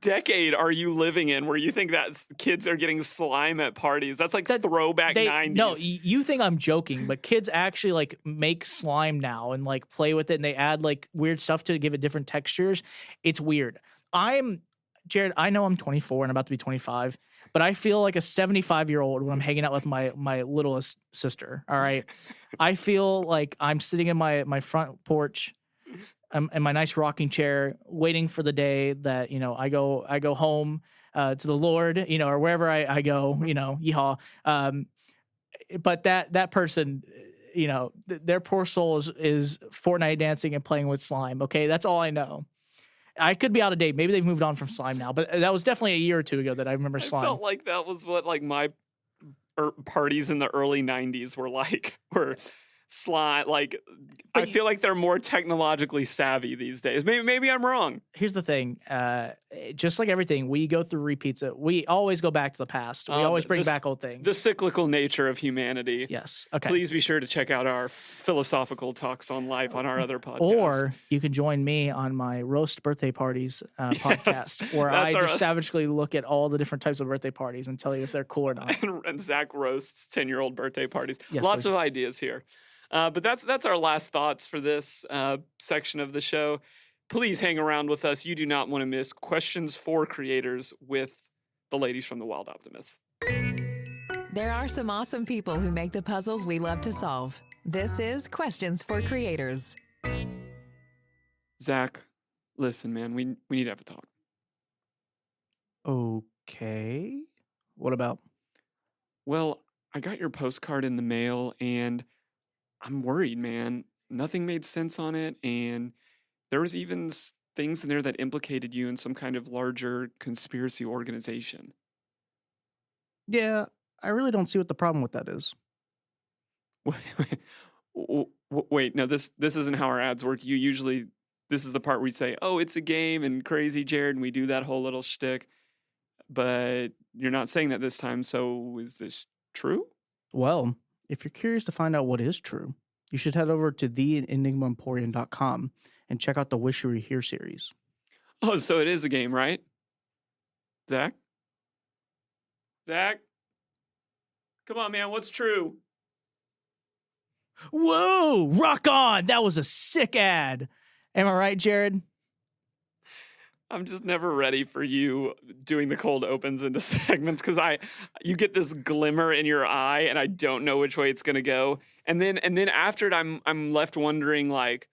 decade are you living in where you think that kids are getting slime at parties? That's like throwback 90s. No, you think I'm joking, but kids actually like make slime now and like play with it and they add like weird stuff to give it different textures. It's weird. Jared, I know I'm 24 and about to be 25, but I feel like a 75-year-old when I'm hanging out with my littlest sister. All right. I feel like I'm sitting in my front porch in my nice rocking chair, waiting for the day that, I go home to the Lord, or wherever I go, yeehaw. But that person, their poor soul is Fortnite dancing and playing with slime. Okay. That's all I know. I could be out of date. Maybe they've moved on from slime now, but that was definitely a year or 2 ago that I remember slime. I felt like that was what like my parties in the early 90s were like, were slime. Like, I feel like they're more technologically savvy these days. Maybe I'm wrong. Here's the thing. Just like everything, we go through repeats. We always go back to the past. We always bring back old things. The cyclical nature of humanity. Yes. Okay. Please be sure to check out our philosophical talks on life on our other podcast. Or you can join me on my roast birthday parties podcast, where I just savagely look at all the different types of birthday parties and tell you if they're cool or not. and Zach roasts 10-year-old birthday parties. Yes, Lots please. of ideas here. But that's our last thoughts for this section of the show. Please hang around with us. You do not want to miss Questions for Creators with the ladies from the Wild Optimists. There are some awesome people who make the puzzles we love to solve. This is Questions for Creators. Zach, listen, man, we need to have a talk. Okay. What about? Well, I got your postcard in the mail and I'm worried, man. Nothing made sense on it, and there was even things in there that implicated you in some kind of larger conspiracy organization. Yeah, I really don't see what the problem with that is. Wait, no, this isn't how our ads work. You usually this is the part where you say, "Oh, it's a game," and crazy Jared, and we do that whole little shtick. But you're not saying that this time. So is this true? Well, if you're curious to find out what is true, you should head over to theenigmaemporium.com and check out the Wish You Were Here series. Oh, so it is a game, right? Zach? Zach? Come on, man. What's true? Whoa, rock on. That was a sick ad. Am I right, Jared? I'm just never ready for you doing the cold opens into segments because you get this glimmer in your eye and I don't know which way it's gonna go. And then after it, I'm left wondering, like,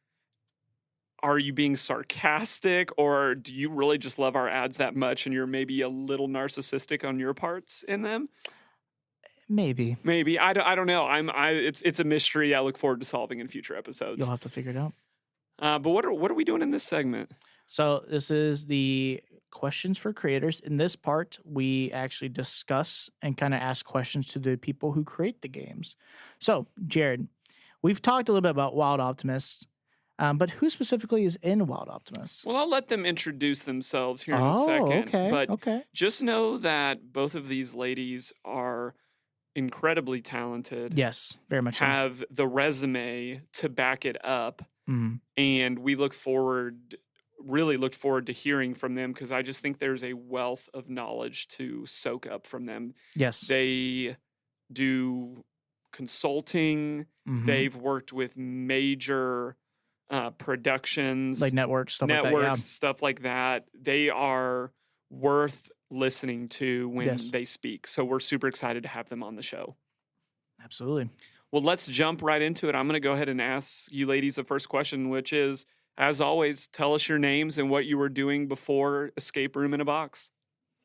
are you being sarcastic or do you really just love our ads that much and you're maybe a little narcissistic on your parts in them? Maybe. Maybe. I don't know. It's a mystery I look forward to solving in future episodes. You'll have to figure it out. But what are we doing in this segment? So this is the questions for creators. In this part, we actually discuss and kind of ask questions to the people who create the games. So, Jared, we've talked a little bit about Wild Optimists, but who specifically is in Wild Optimists? Well, I'll let them introduce themselves here in a second. Okay. But Okay. just know that both of these ladies are incredibly talented. Yes, very much so. Have the resume to back it up. Mhm. And we really looked forward to hearing from them because I just think there's a wealth of knowledge to soak up from them. Yes. They do consulting. Mhm. They've worked with major productions, Like networks, stuff like that. Yeah. stuff like that. They are worth listening to when Yes. they speak. So we're super excited to have them on the show. Absolutely. Well, let's jump right into it. I'm going to go ahead and ask you ladies the first question, which is, as always, tell us your names and what you were doing before Escape Room in a Box.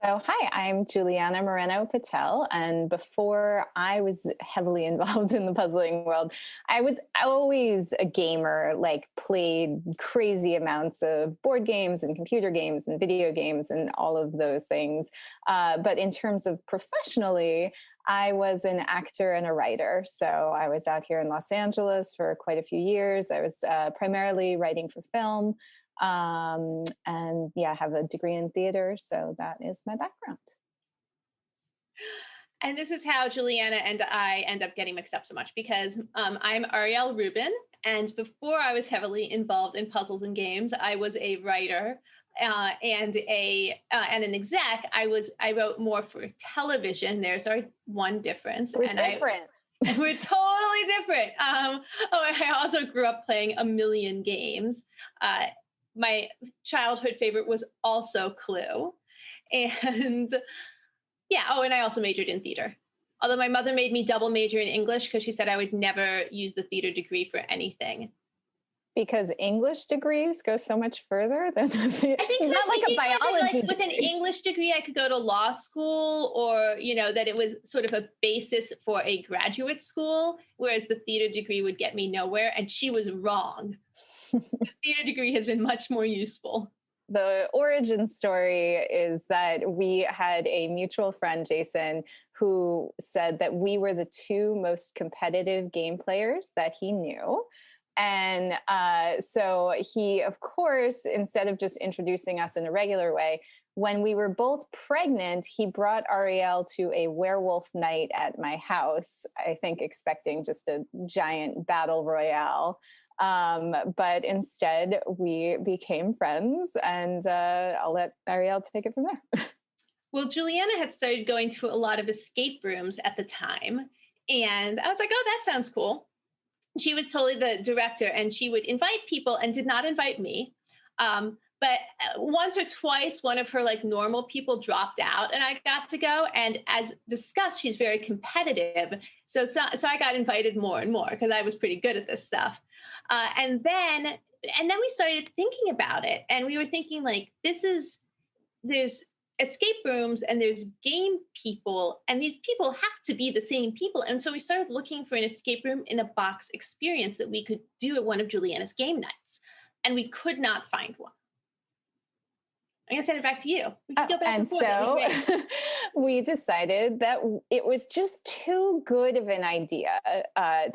So, hi, I'm Juliana Moreno Patel. And before I was heavily involved in the puzzling world, I was always a gamer, like played crazy amounts of board games and computer games and video games and all of those things. But in terms of professionally, I was an actor and a writer. So I was out here in Los Angeles for quite a few years. I was primarily writing for film. And yeah, I have a degree in theater. So that is my background. And this is how Juliana and I end up getting mixed up so much because I'm Ariel Rubin. And before I was heavily involved in puzzles and games, I was a writer and an exec. I wrote more for television. There's our one difference. We're different. We're totally different. I also grew up playing a million games. My childhood favorite was also Clue. And yeah, and I also majored in theater. Although my mother made me double major in English because she said I would never use the theater degree for anything. Because English degrees go so much further than I think not like a biology with an English degree, I could go to law school, or that it was sort of a basis for a graduate school, whereas the theater degree would get me nowhere. And she was wrong. The theater degree has been much more useful. The origin story is that we had a mutual friend, Jason, who said that we were the two most competitive game players that he knew. And so he, of course, instead of just introducing us in a regular way, when we were both pregnant, he brought Ariel to a werewolf night at my house, I think expecting just a giant battle royale. But instead, we became friends, and I'll let Ariel take it from there. Well, Juliana had started going to a lot of escape rooms at the time, and I was like, oh, that sounds cool. She was totally the director, and she would invite people and did not invite me. But once or twice, one of her normal people dropped out and I got to go. And as discussed, she's very competitive. So I got invited more and more because I was pretty good at this stuff. And then and then we started thinking about it, and we were thinking like, there's escape rooms and there's game people, and these people have to be the same people. And so we started looking for an escape room in a box experience that we could do at one of Juliana's game nights, and we could not find one. I'm going to send it back to you. We can go back and forth. So we decided that it was just too good of an idea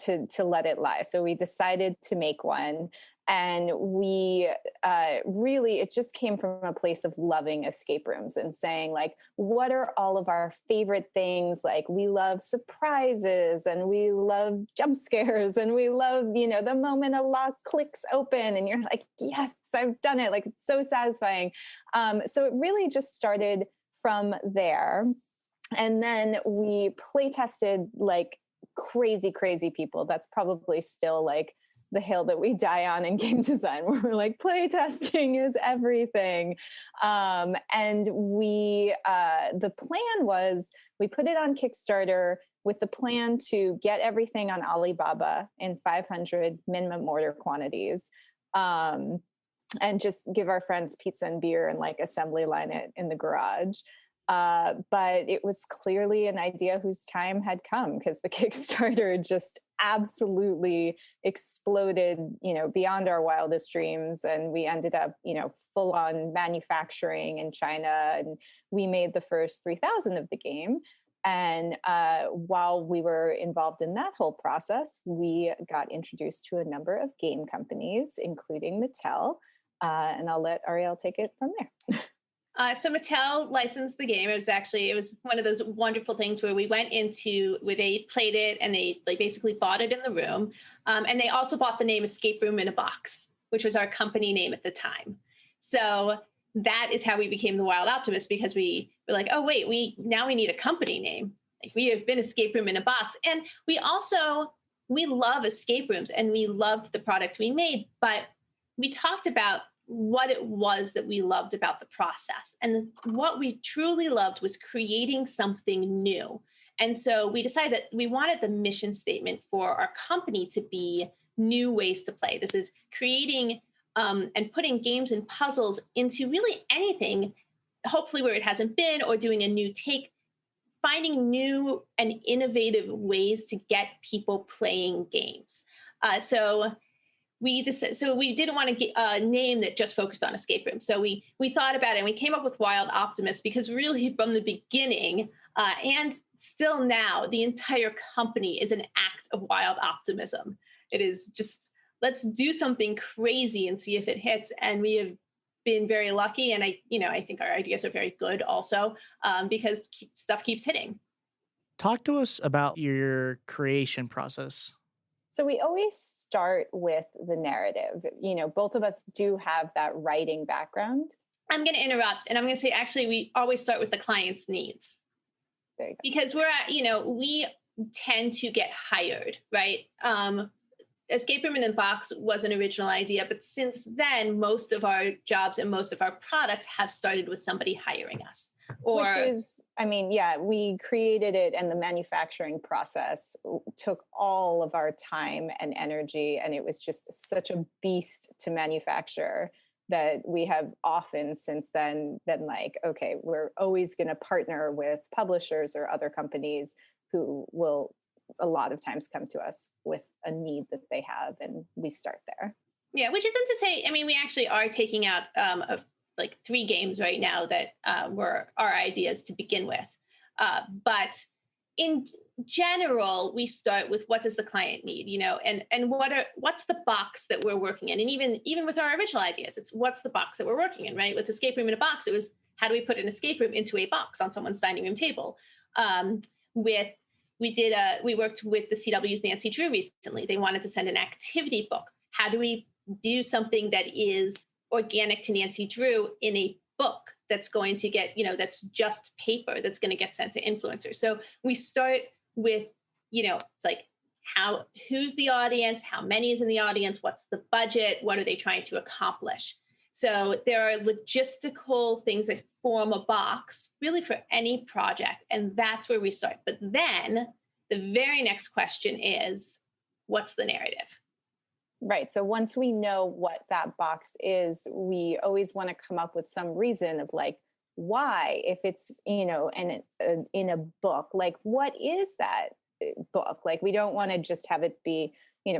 to let it lie. So we decided to make one. And we really, it just came from a place of loving escape rooms and saying, like, what are all of our favorite things? Like, we love surprises, and we love jump scares, and we love, the moment a lock clicks open and you're like, yes, I've done it. Like, it's so satisfying. So it really just started from there. And then we play tested like crazy people. That's probably still like the hill that we die on in game design, where we're like, play testing is everything. And we, the plan was, we put it on Kickstarter with the plan to get everything on Alibaba in 500 minimum order quantities. And just give our friends pizza and beer and like assembly line it in the garage. But it was clearly an idea whose time had come, because the Kickstarter just absolutely exploded, beyond our wildest dreams. And we ended up, full on manufacturing in China, and we made the first 3,000 of the game. And while we were involved in that whole process, we got introduced to a number of game companies, including Mattel. And I'll let Ariel take it from there. So Mattel licensed the game. It was one of those wonderful things where we went where they played it, and they basically bought it in the room. And they also bought the name Escape Room in a Box, which was our company name at the time. So that is how we became the Wild Optimist, because we were like, oh wait, we need a company name. Like, we have been Escape Room in a Box. And we love escape rooms, and we loved the product we made, but we talked about what it was that we loved about the process. And what we truly loved was creating something new. And so we decided that we wanted the mission statement for our company to be new ways to play. This is creating and putting games and puzzles into really anything, hopefully where it hasn't been, or doing a new take, finding new and innovative ways to get people playing games. So we didn't want to get a name that just focused on escape rooms. So we thought about it, and we came up with Wild Optimist, because really from the beginning and still now, the entire company is an act of wild optimism. It is just, let's do something crazy and see if it hits. And we have been very lucky. And I think our ideas are very good also, because stuff keeps hitting. Talk to us about your creation process. So we always start with the narrative. Both of us do have that writing background. I'm going to interrupt, and I'm going to say, actually, we always start with the client's needs. There you go. Because we tend to get hired, right? Escape Room in a Box was an original idea, but since then, most of our jobs and most of our products have started with somebody hiring us. Which is, we created it, and the manufacturing process took all of our time and energy, and it was just such a beast to manufacture that we have often since then been like, okay, we're always going to partner with publishers or other companies who will a lot of times come to us with a need that they have, and we start there. Yeah, which isn't to say, we actually are taking out like 3 games right now that were our ideas to begin with. But in general, we start with, what does the client need, and what's the box that we're working in? And even with our original ideas, it's what's the box that we're working in, right? With Escape Room in a Box, it was, how do we put an escape room into a box on someone's dining room table? We worked with the CW's Nancy Drew recently. They wanted to send an activity book. How do we do something that is organic to Nancy Drew in a book that's going to get, that's just paper that's going to get sent to influencers? So we start with, it's like, who's the audience? How many is in the audience? What's the budget? What are they trying to accomplish? So there are logistical things that form a box really for any project. And that's where we start. But then the very next question is, what's the narrative? Right. So once we know what that box is, we always want to come up with some reason of like, why, if it's, and in a book, like, what is that book? Like, we don't want to just have it be,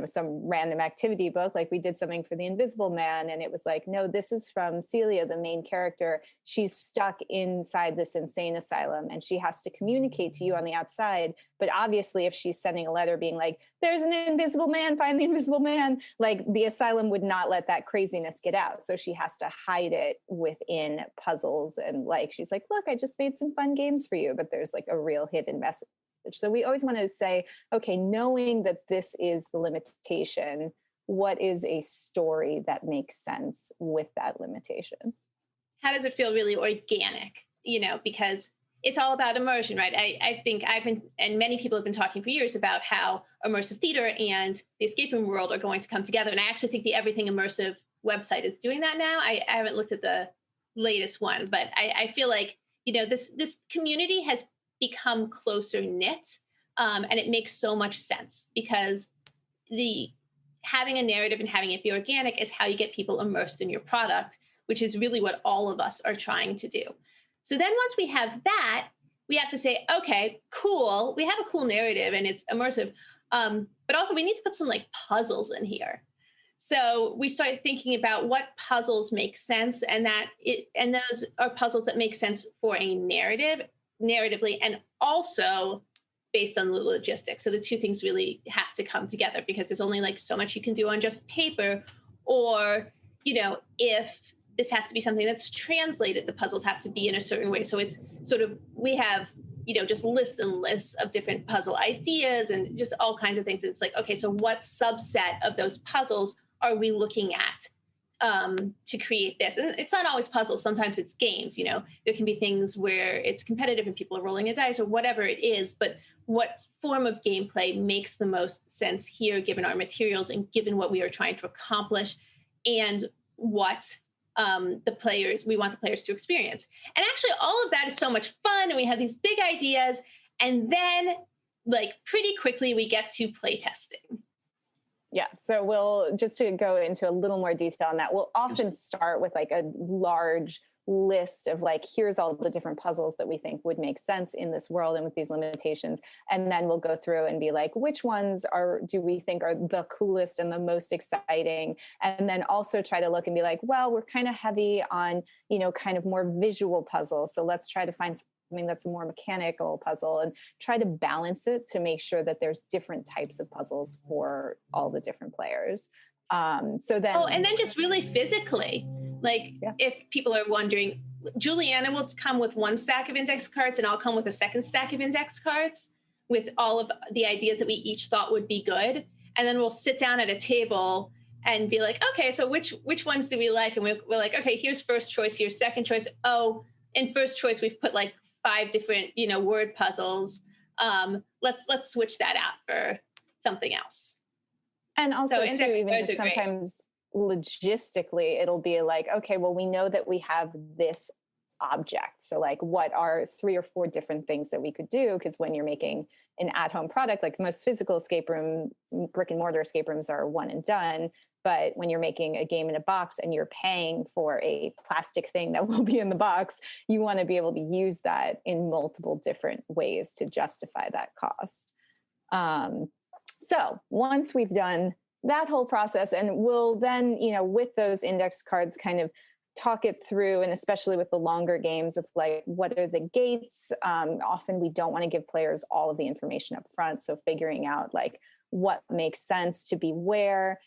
some random activity book. Like we did something for the Invisible Man, and it was like, no, this is from Celia, the main character. She's stuck inside this insane asylum and she has to communicate to you on the outside. But obviously, if she's sending a letter being like, there's an invisible man, find the invisible man, like the asylum would not let that craziness get out. So she has to hide it within puzzles. And like, she's like, look, I just made some fun games for you, but there's like a real hidden message. So we always want to say, okay, knowing that this is the limitation, what is a story that makes sense with that limitation? How does it feel really organic? Because it's all about immersion, right? I think I've been, and many people have been talking for years about how immersive theater and the escape room world are going to come together. And I actually think the Everything Immersive website is doing that now. I haven't looked at the latest one, but I feel like, this community has become closer knit, and it makes so much sense because having a narrative and having it be organic is how you get people immersed in your product, which is really what all of us are trying to do. So then once we have that, we have to say, okay, cool, we have a cool narrative and it's immersive, but also we need to put some like puzzles in here. So we started thinking about what puzzles make sense, and those are puzzles that make sense for a narratively, and also based on the logistics. So the two things really have to come together because there's only like so much you can do on just paper, or, if this has to be something that's translated, the puzzles have to be in a certain way. So it's sort of, we have, just lists and lists of different puzzle ideas and just all kinds of things. It's like, okay, so what subset of those puzzles are we looking at to create this? And it's not always puzzles. Sometimes it's games. There can be things where it's competitive and people are rolling a dice or whatever it is, but what form of gameplay makes the most sense here, given our materials and given what we are trying to accomplish and what we want the players to experience. And actually all of that is so much fun, and we have these big ideas, and then like pretty quickly we get to play testing. Yeah. So we'll, just to go into a little more detail on that, we'll often start with like a large list of like, here's all the different puzzles that we think would make sense in this world and with these limitations. And then we'll go through and be like, which ones do we think are the coolest and the most exciting? And then also try to look and be like, well, we're kind of heavy on, kind of more visual puzzles. So let's try to find something that's a more mechanical puzzle and try to balance it to make sure that there's different types of puzzles for all the different players. And then just really physically, like if people are wondering, Juliana will come with one stack of index cards and I'll come with a second stack of index cards with all of the ideas that we each thought would be good. And then we'll sit down at a table and be like, okay, so which ones do we like? And we're like, okay, here's first choice, here's second choice. Oh, in first choice, we've put like 5 different, word puzzles. Let's switch that out for something else. And also too, even just sometimes logistically, it'll be like, okay, well, we know that we have this object. So like, what are 3 or 4 different things that we could do? Because when you're making an at-home product, like most physical escape room, brick and mortar escape rooms are one and done. But when you're making a game in a box and you're paying for a plastic thing that will be in the box, you want to be able to use that in multiple different ways to justify that cost. So once we've done that whole process, and we'll then, with those index cards, kind of talk it through, and especially with the longer games of like, what are the gates? Often we don't want to give players all of the information up front. So figuring out like what makes sense to be where.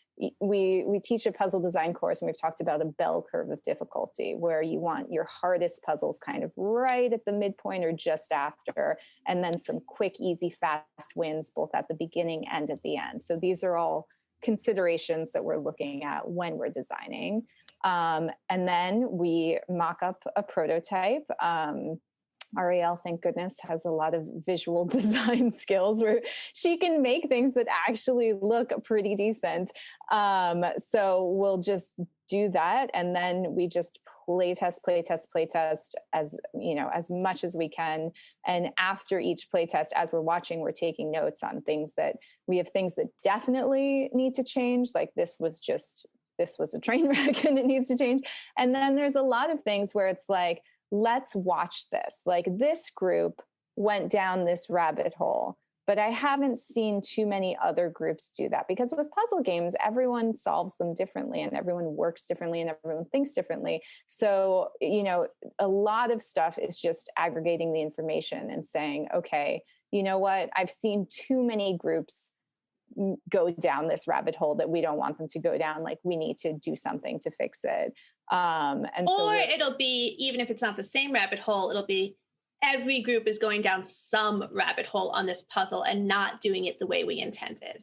We teach a puzzle design course, and we've talked about a bell curve of difficulty where you want your hardest puzzles kind of right at the midpoint or just after, and then some quick, easy, fast wins both at the beginning and at the end. So these are all considerations that we're looking at when we're designing. And then we mock up a prototype. Ariel, thank goodness, has a lot of visual design skills where she can make things that actually look pretty decent. So we'll just do that. And then we just playtest as, as much as we can. And after each playtest, as we're watching, we're taking notes on things that definitely need to change. Like this was a train wreck and it needs to change. And then there's a lot of things where it's like, let's watch this. Like this group went down this rabbit hole, but I haven't seen too many other groups do that, because with puzzle games, everyone solves them differently and everyone works differently and everyone thinks differently. So, a lot of stuff is just aggregating the information and saying, okay, you know what? I've seen too many groups go down this rabbit hole that we don't want them to go down. Like we need to do something to fix it. It'll be, even if it's not the same rabbit hole, it'll be every group is going down some rabbit hole on this puzzle and not doing it the way we intended.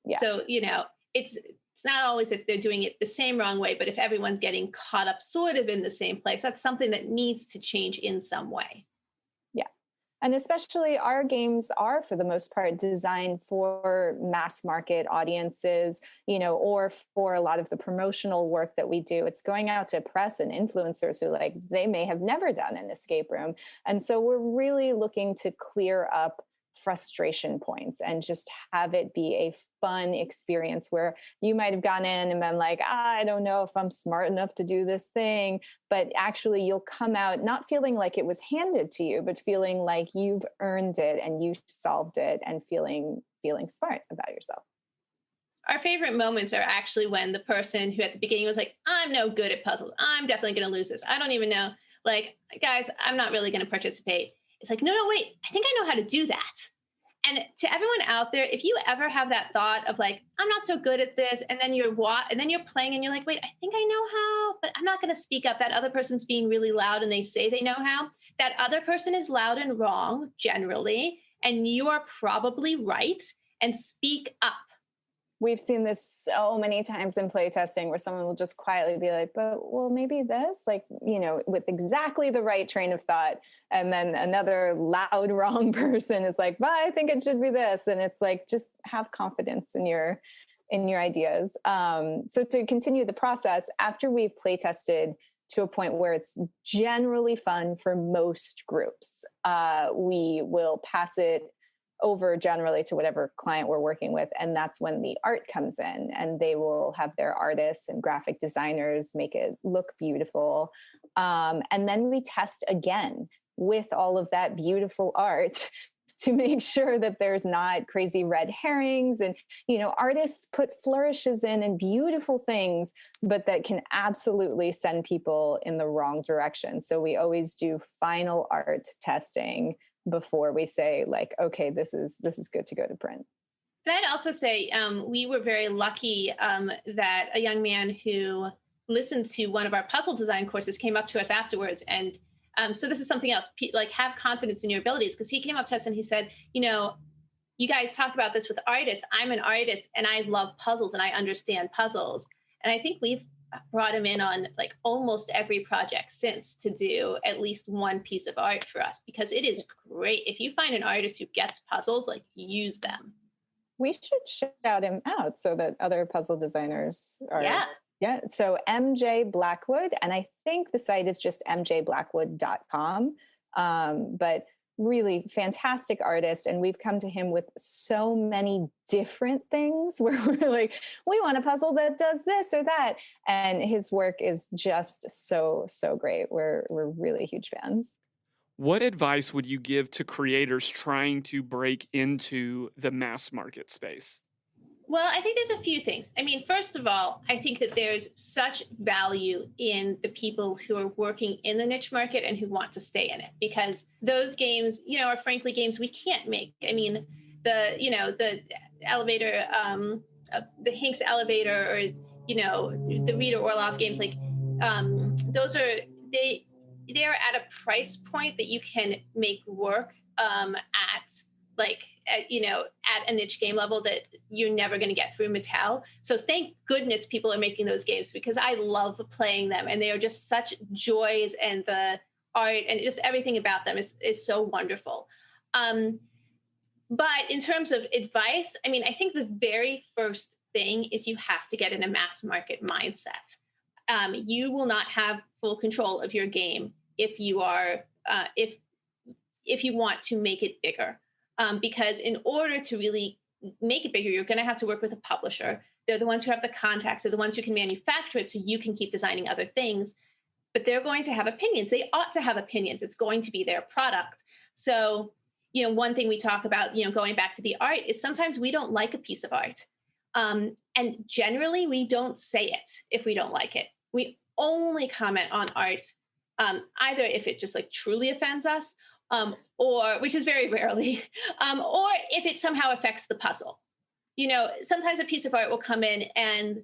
Yeah. So, it's not always if they're doing it the same wrong way, but if everyone's getting caught up sort of in the same place, that's something that needs to change in some way. Yeah. And especially our games are, for the most part, designed for mass market audiences, or for a lot of the promotional work that we do. It's going out to press and influencers who they may have never done an escape room. And so we're really looking to clear up frustration points and just have it be a fun experience where you might have gone in and been like, I don't know if I'm smart enough to do this thing, but actually you'll come out not feeling like it was handed to you, but feeling like you've earned it and you solved it and feeling smart about yourself. Our favorite moments are actually when the person who at the beginning was like, I'm no good at puzzles, I'm definitely going to lose this, I don't even know, guys, I'm not really going to participate. It's like, no, wait, I think I know how to do that. And to everyone out there, if you ever have that thought of like, I'm not so good at this, and then you're playing and you're like, wait, I think I know how, but I'm not going to speak up. That other person's being really loud and they say they know how. That other person is loud and wrong generally, and you are probably right, and speak up. We've seen this so many times in playtesting where someone will just quietly be like, well, maybe this, with exactly the right train of thought. And then another loud, wrong person is like, but I think it should be this. And it's like, just have confidence in your ideas. So to continue the process, after we've playtested to a point where it's generally fun for most groups, we will pass it over generally to whatever client we're working with. And that's when the art comes in, and they will have their artists and graphic designers make it look beautiful. And then we test again with all of that beautiful art to make sure that there's not crazy red herrings. And, artists put flourishes in and beautiful things, but that can absolutely send people in the wrong direction. So we always do final art testing before we say okay, this is good to go to print. And I'd also say we were very lucky that a young man who listened to one of our puzzle design courses came up to us afterwards. And so this is something else, have confidence in your abilities, because he came up to us and he said, you guys talk about this with artists. I'm an artist and I love puzzles and I understand puzzles. And I think we've brought him in on almost every project since to do at least one piece of art for us, because it is great. If you find an artist who gets puzzles, use them. We should shout him out so that other puzzle designers are. Yeah. So MJ Blackwood, and I think the site is just mjblackwood.com. But really fantastic artist. And we've come to him with so many different things where we're like, we want a puzzle that does this or that. And his work is just so great. We're really huge fans. What advice would you give to creators trying to break into the mass market space? Well, I think there's a few things. I mean, first of all, I think that there's such value in the people who are working in the niche market and who want to stay in it, because those games, are frankly games we can't make. I mean, the elevator, the Hinks elevator, or, the Rita Orloff games, those are, they're at a price point that you can make work at a niche game level that you're never going to get through Mattel. So thank goodness people are making those games, because I love playing them and they are just such joys, and the art and just everything about them is so wonderful. But in terms of advice, I mean, I think the very first thing is you have to get in a mass market mindset. You will not have full control of your game if you are if you want to make it bigger. Because in order to really make it bigger, you're going to have to work with a publisher. They're the ones who have the contacts. They're the ones who can manufacture it so you can keep designing other things. But they're going to have opinions. They ought to have opinions. It's going to be their product. So, one thing we talk about, going back to the art, is sometimes we don't like a piece of art. And generally, we don't say it if we don't like it. We only comment on art, either if it just like truly offends us, or, which is very rarely, or if it somehow affects the puzzle. Sometimes a piece of art will come in and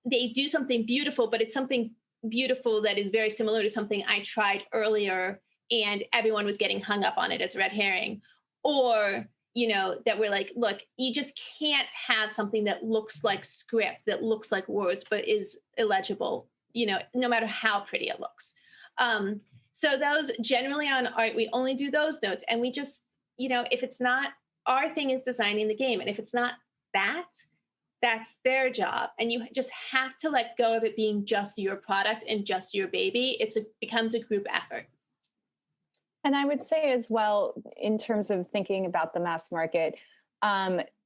they do something beautiful, but it's something beautiful that is very similar to something I tried earlier and everyone was getting hung up on it as a red herring. Or, that we're like, look, you just can't have something that looks like script, that looks like words, but is illegible, no matter how pretty it looks. So those generally on art, we only do those notes. And we just, if it's not, our thing is designing the game. And if it's not that's their job. And you just have to let go of it being just your product and just your baby. It becomes a group effort. And I would say as well, in terms of thinking about the mass market,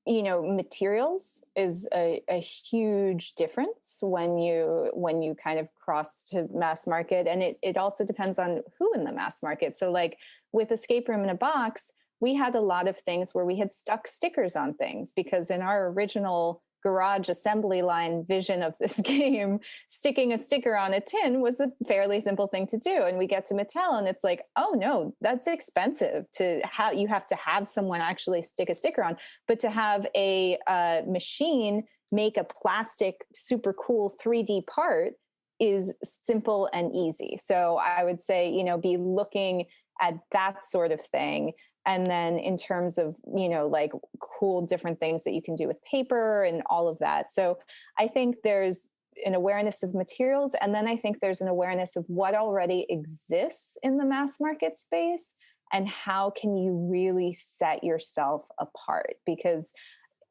materials is a huge difference when you kind of cross to mass market. And it also depends on who in the mass market. So like with Escape Room in a Box, we had a lot of things where we had stuck stickers on things, because in our original garage assembly line vision of this game, sticking a sticker on a tin was a fairly simple thing to do. And we get to Mattel and it's like, oh no, that's expensive you have to have someone actually stick a sticker on. But to have a machine make a plastic, super cool 3D part is simple and easy. So I would say, be looking at that sort of thing. And then in terms of, like cool different things that you can do with paper and all of that. So I think there's an awareness of materials. And then I think there's an awareness of what already exists in the mass market space and how can you really set yourself apart. Because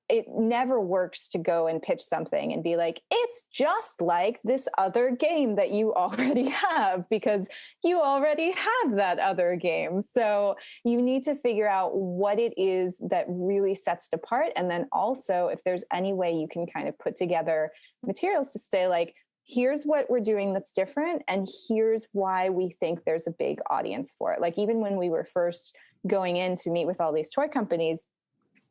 it never works to go and pitch something and be like, it's just like this other game that you already have, because you already have that other game. So you need to figure out what it is that really sets it apart. And then also, if there's any way you can kind of put together materials to say like, here's what we're doing that's different. And here's why we think there's a big audience for it. Like even when we were first going in to meet with all these toy companies,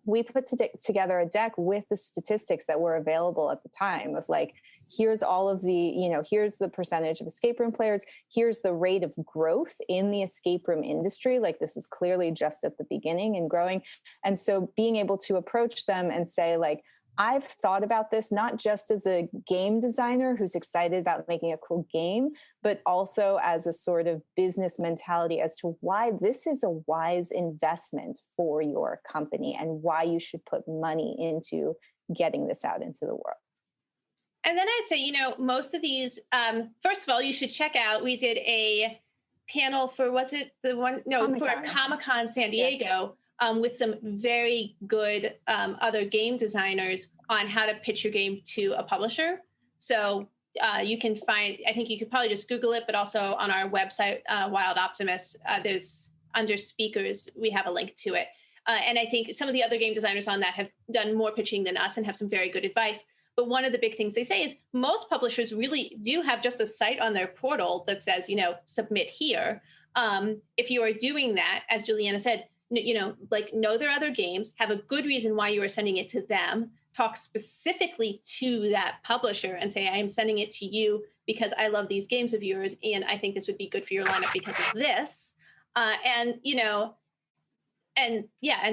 we put together a deck with the statistics that were available at the time of like, here's all of the, here's the percentage of escape room players. Here's the rate of growth in the escape room industry. Like this is clearly just at the beginning and growing. And so being able to approach them and say like, I've thought about this not just as a game designer who's excited about making a cool game, but also as a sort of business mentality as to why this is a wise investment for your company and why you should put money into getting this out into the world. And then I'd say, most of these, first of all, you should check out, we did a panel for, was it the one? No, Comic-Con. For Comic-Con San Diego. Yeah. With some very good other game designers on how to pitch your game to a publisher. So you can find, I think you could probably just Google it, but also on our website, Wild Optimist, there's under speakers, we have a link to it. And I think some of the other game designers on that have done more pitching than us and have some very good advice. But one of the big things they say is most publishers really do have just a site on their portal that says, submit here. If you are doing that, as Juliana said, know their other games, have a good reason why you are sending it to them, talk specifically to that publisher and say, I am sending it to you because I love these games of yours. And I think this would be good for your lineup because of this. And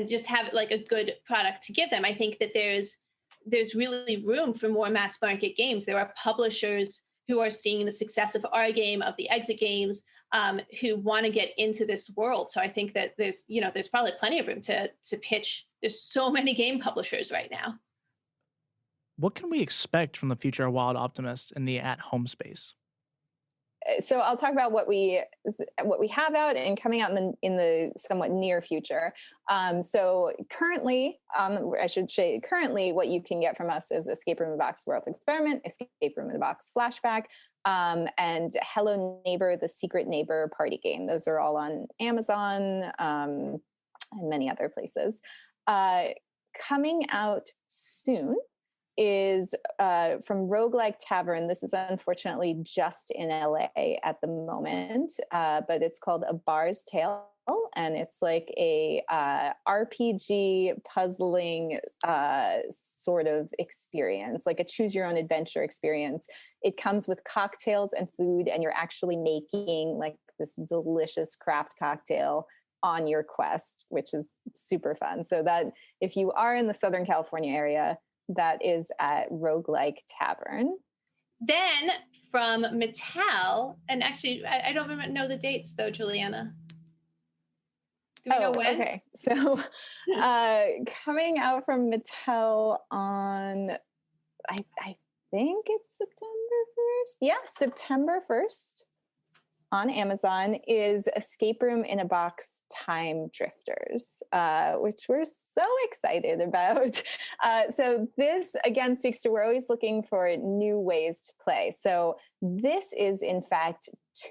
just have like a good product to give them. I think that there's really room for more mass market games. There are publishers who are seeing the success of our game, of the exit games, who want to get into this world. So I think that there's probably plenty of room to pitch. There's so many game publishers right now. What can we expect from the future of Wild Optimist in the at-home space? So I'll talk about what we have out and coming out in the somewhat near future. So currently, I should say currently, what you can get from us is Escape Room in a Box World Experiment, Escape Room in a Box Flashback. and Hello Neighbor, the Secret Neighbor party game. Those are all on Amazon and many other places. Coming out soon is from Roguelike Tavern. This is unfortunately just in LA at the moment, but it's called A Bar's Tale. And it's like a RPG puzzling sort of experience, like a choose your own adventure experience. It comes with cocktails and food, and you're actually making like this delicious craft cocktail on your quest, which is super fun. So that if you are in the Southern California area, that is at Roguelike Tavern. Then from Mattel, and actually, I don't know the dates though, Juliana. Do we know when? Okay. So coming out from Mattel on, I think it's September 1st. Yeah, September 1st on Amazon is Escape Room in a Box Time Drifters, which we're so excited about. So this, again, speaks to we're always looking for new ways to play. So this is, in fact,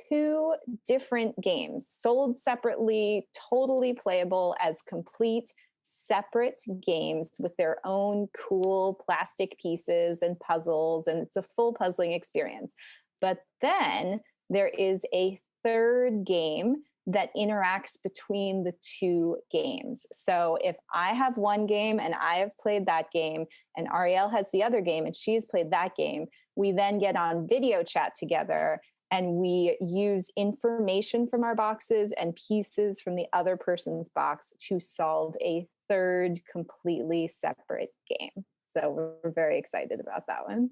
2 different games sold separately, totally playable as complete separate games with their own cool plastic pieces and puzzles, and it's a full puzzling experience. But then there is a third game that interacts between the 2 games. So if I have one game and I have played that game, and Ariel has the other game and she's played that game, we then get on video chat together and we use information from our boxes and pieces from the other person's box to solve a third completely separate game. So we're very excited about that one.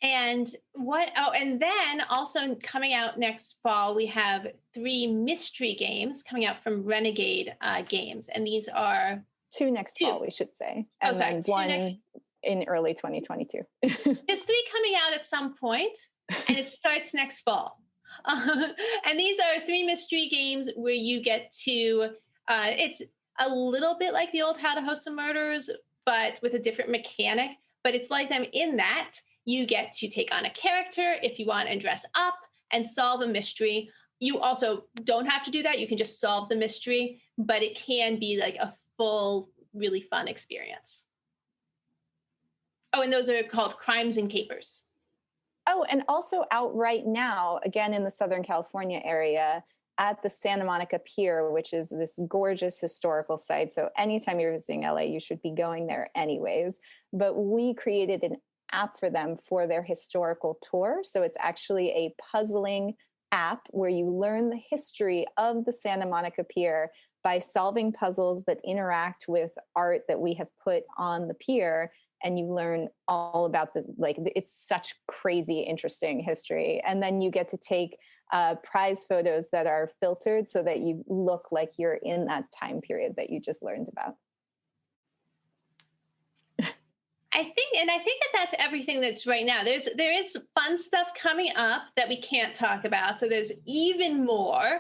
And and then also coming out next fall, we have 3 mystery games coming out from Renegade Games. And these are 2 next fall, we should say. And then 1 in early 2022. There's 3 coming out at some point, and it starts next fall. And these are 3 mystery games where you get to, it's a little bit like the old How to Host a Murders, but with a different mechanic. But it's like them in that you get to take on a character if you want and dress up and solve a mystery. You also don't have to do that. You can just solve the mystery, but it can be like a full, really fun experience. Oh, and those are called Crimes and Capers. Oh, and also out right now, again, in the Southern California area at the Santa Monica Pier, which is this gorgeous historical site. So anytime you're visiting LA, you should be going there anyways. But we created an app for them for their historical tour. So it's actually a puzzling app where you learn the history of the Santa Monica Pier by solving puzzles that interact with art that we have put on the pier. And you learn all about it's such crazy, interesting history. And then you get to take prize photos that are filtered so that you look like you're in that time period that you just learned about. I think that that's everything that's right now. There is fun stuff coming up that we can't talk about. So there's even more.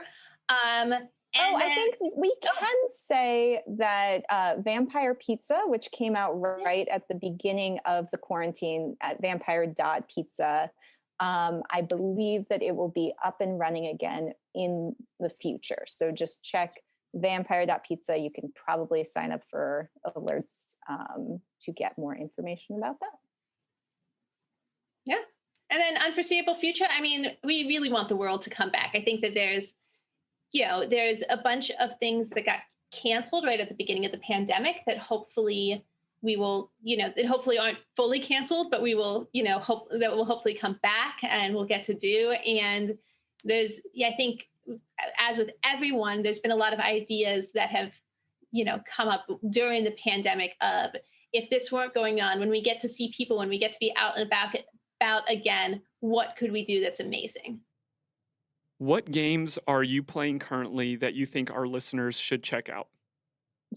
I think we can say that Vampire Pizza, which came out right at the beginning of the quarantine at vampire.pizza, I believe that it will be up and running again in the future. So just check vampire.pizza. You can probably sign up for alerts to get more information about that. Yeah. And then unforeseeable future. I mean, we really want the world to come back. I think that there's a bunch of things that got canceled right at the beginning of the pandemic that hopefully we will, that hopefully aren't fully canceled, but we will, hope that will hopefully come back and we'll get to do. And I think as with everyone, there's been a lot of ideas that have, come up during the pandemic of if this weren't going on, when we get to see people, when we get to be out and about again, what could we do that's amazing? What games are you playing currently that you think our listeners should check out?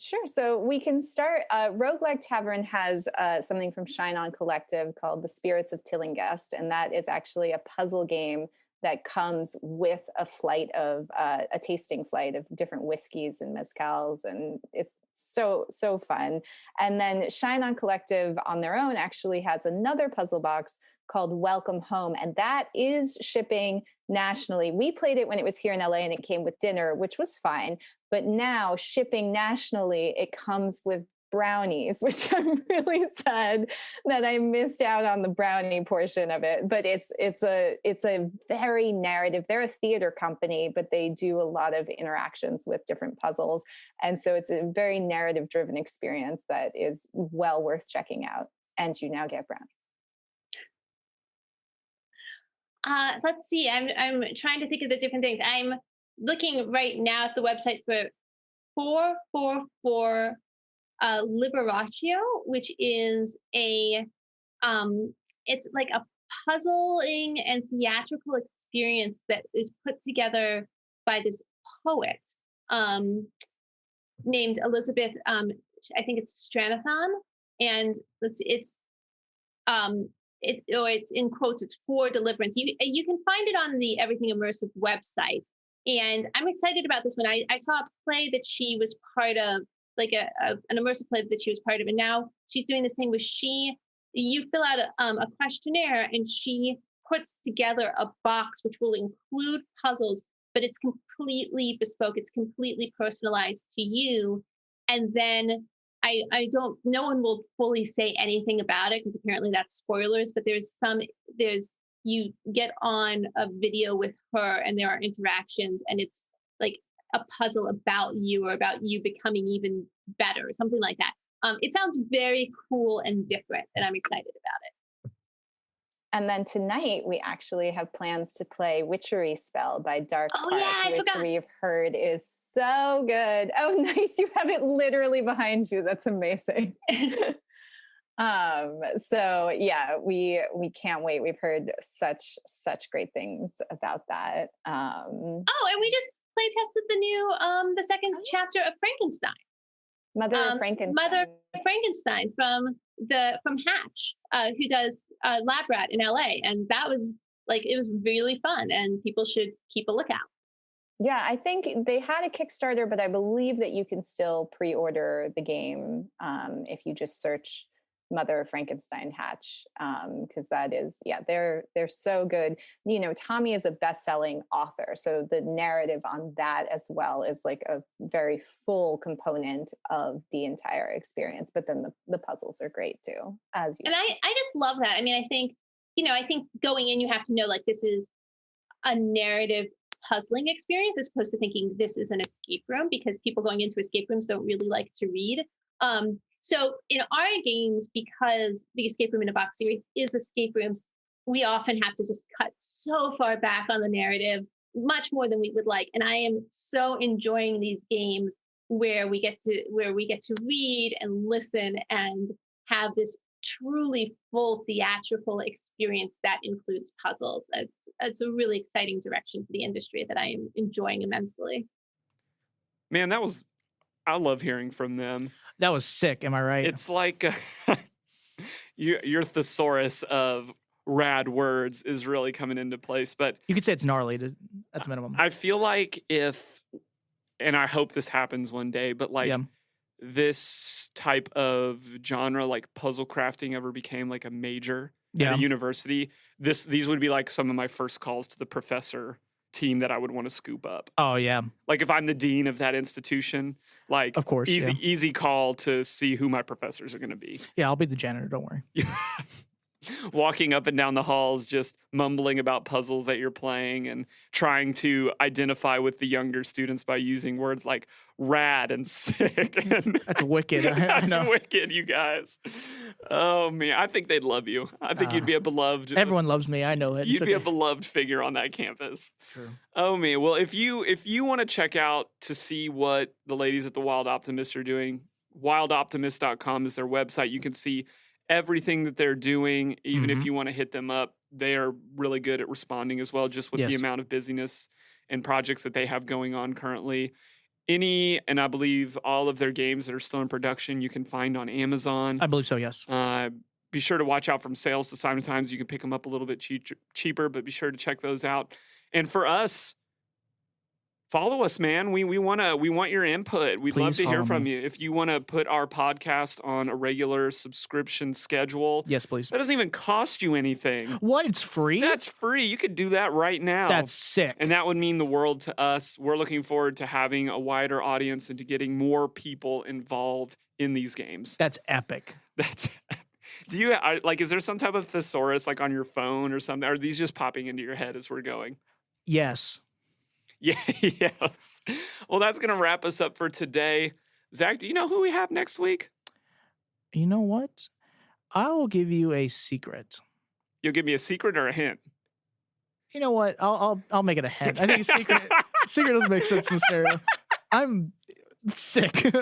Sure. So we can start. Roguelike Tavern has something from Shine On Collective called The Spirits of Tillinghast, and that is actually a puzzle game that comes with a tasting flight of different whiskeys and mezcals, and it's so fun. And then Shine On Collective on their own actually has another puzzle box called Welcome Home. And that is shipping nationally. We played it when it was here in LA and it came with dinner, which was fine. But now shipping nationally, it comes with brownies, which I'm really sad that I missed out on the brownie portion of it. But it's a very narrative. They're a theater company, but they do a lot of interactions with different puzzles. And so it's a very narrative driven experience that is well worth checking out. And you now get brownies. Let's see. I'm trying to think of the different things. I'm looking right now at the website for 444 Liberatio, which is it's like a puzzling and theatrical experience that is put together by this poet named Elizabeth. I think it's Stranathon, and it's in quotes. It's for deliverance. You can find it on the Everything Immersive website, and I'm excited about this one. I saw a play that she was part of, like an immersive play that she was part of, and now she's doing this thing where you fill out a questionnaire, and she puts together a box which will include puzzles, but it's completely bespoke. It's completely personalized to you, and then no one will fully say anything about it because apparently that's spoilers, but you get on a video with her and there are interactions, and it's like a puzzle about you or about you becoming even better, something like that. It sounds very cool and different, and I'm excited about it. And then tonight we actually have plans to play Witchery Spell by Dark Park, which we've heard is so good. Oh, nice. You have it literally behind you. That's amazing. So yeah, we can't wait. We've heard such great things about that. And we just play tested the new the second chapter of Frankenstein. Mother of Frankenstein from Hatch, who does Lab Rat in LA, and that was it was really fun, and people should keep a lookout. Yeah, I think they had a Kickstarter, but I believe that you can still pre-order the game if you just search Mother of Frankenstein Hatch, because that is, they're so good. You know, Tommy is a best-selling author, so the narrative on that as well is like a very full component of the entire experience. But then the puzzles are great too, as you. And I just love that. I mean, I think going in, you have to know this is a narrative puzzling experience as opposed to thinking this is an escape room, because people going into escape rooms don't really like to read. So in our games, because the Escape Room in a Box series is escape rooms, we often have to just cut so far back on the narrative, much more than we would like. And I am so enjoying these games where we get to read and listen and have this truly full theatrical experience that includes puzzles. It's a really exciting direction for the industry that I am enjoying immensely. Man, I love hearing from them. That was sick. Am I right? It's like your thesaurus of rad words is really coming into place. But you could say it's gnarly at the minimum. I feel like and I hope this happens one day, but this type of genre, like puzzle crafting, ever became like a major at a university, these would be like some of my first calls to the professor team that I would want to scoop up. Oh yeah. Like if I'm the dean of that institution, like of course, easy call to see who my professors are going to be. Yeah, I'll be the janitor. Don't worry. Walking up and down the halls, just mumbling about puzzles that you're playing and trying to identify with the younger students by using words like rad and sick. And that's wicked. That's wicked, you guys. Oh, man. I think they'd love you. I think you'd be a beloved. Everyone loves me. I know it. You'd be a beloved figure on that campus. True. Oh, man. Well, if you want to check out to see what the ladies at the Wild Optimist are doing, wildoptimist.com is their website. You can see everything that they're doing. Even if you want to hit them up, they are really good at responding as well, just with the amount of busyness and projects that they have going on currently. And I believe all of their games that are still in production, you can find on Amazon. I believe so, yes. Be sure to watch out from sales. So sometimes you can pick them up a little bit cheaper, but be sure to check those out. And for us, Follow us, man. We want your input. We'd love Please to hear follow from me. you. If you want to put our podcast on a regular subscription schedule, Yes, please. that doesn't even cost you anything. What? It's free? That's free. You could do that right now. That's sick. And that would mean the world to us. We're looking forward to having a wider audience and to getting more people involved in these games. That's epic. That's. Do you like? Is there some type of thesaurus like on your phone or something? Are these just popping into your head as we're going? Yes. Yeah. Yes. Well, that's gonna wrap us up for today. Zach, do you know who we have next week? You know what? I will give you a secret. You'll give me a secret or a hint? You know what? I'll make it a hint. I think secret doesn't make sense in this scenario. I'm sick.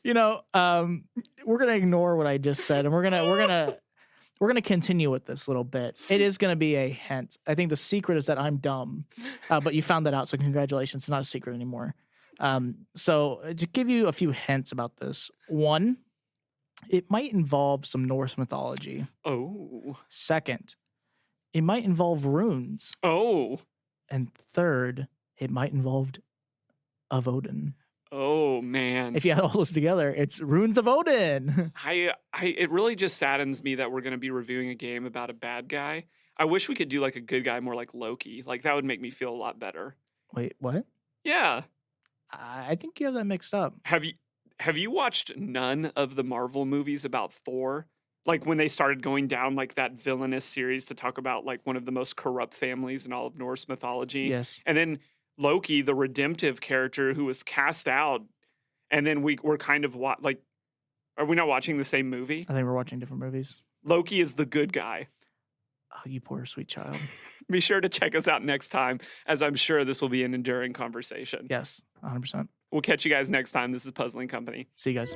We're gonna ignore what I just said, and we're gonna continue with this little bit. It is gonna be a hint. I think the secret is that I'm dumb, but you found that out, so congratulations. It's not a secret anymore. So to give you a few hints about this, one, it might involve some Norse mythology. Oh. Second, it might involve runes. Oh. And third, it might involve of Odin. Oh man. If you add all those together, it's Runes of Odin. It really just saddens me that we're going to be reviewing a game about a bad guy. I wish we could do like a good guy more like Loki. Like that would make me feel a lot better. Wait, what? Yeah. I think you have that mixed up. Have you watched none of the Marvel movies about Thor? Like when they started going down like that villainous series to talk about like one of the most corrupt families in all of Norse mythology. Yes. And then Loki, the redemptive character who was cast out, and then we're kind of like, are we not watching the same movie? I think we're watching different movies. Loki is the good guy. Oh, you poor sweet child. Be sure to check us out next time, as I'm sure this will be an enduring conversation. Yes, 100%. We'll catch you guys next time. This is Puzzling Company. See you guys.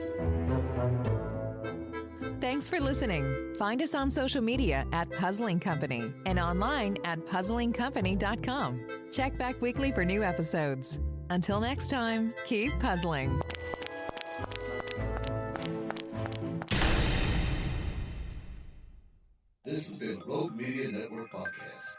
Thanks for listening. Find us on social media at Puzzling Company and online at puzzlingcompany.com. Check back weekly for new episodes. Until next time, keep puzzling. This has been a Rogue Media Network podcast.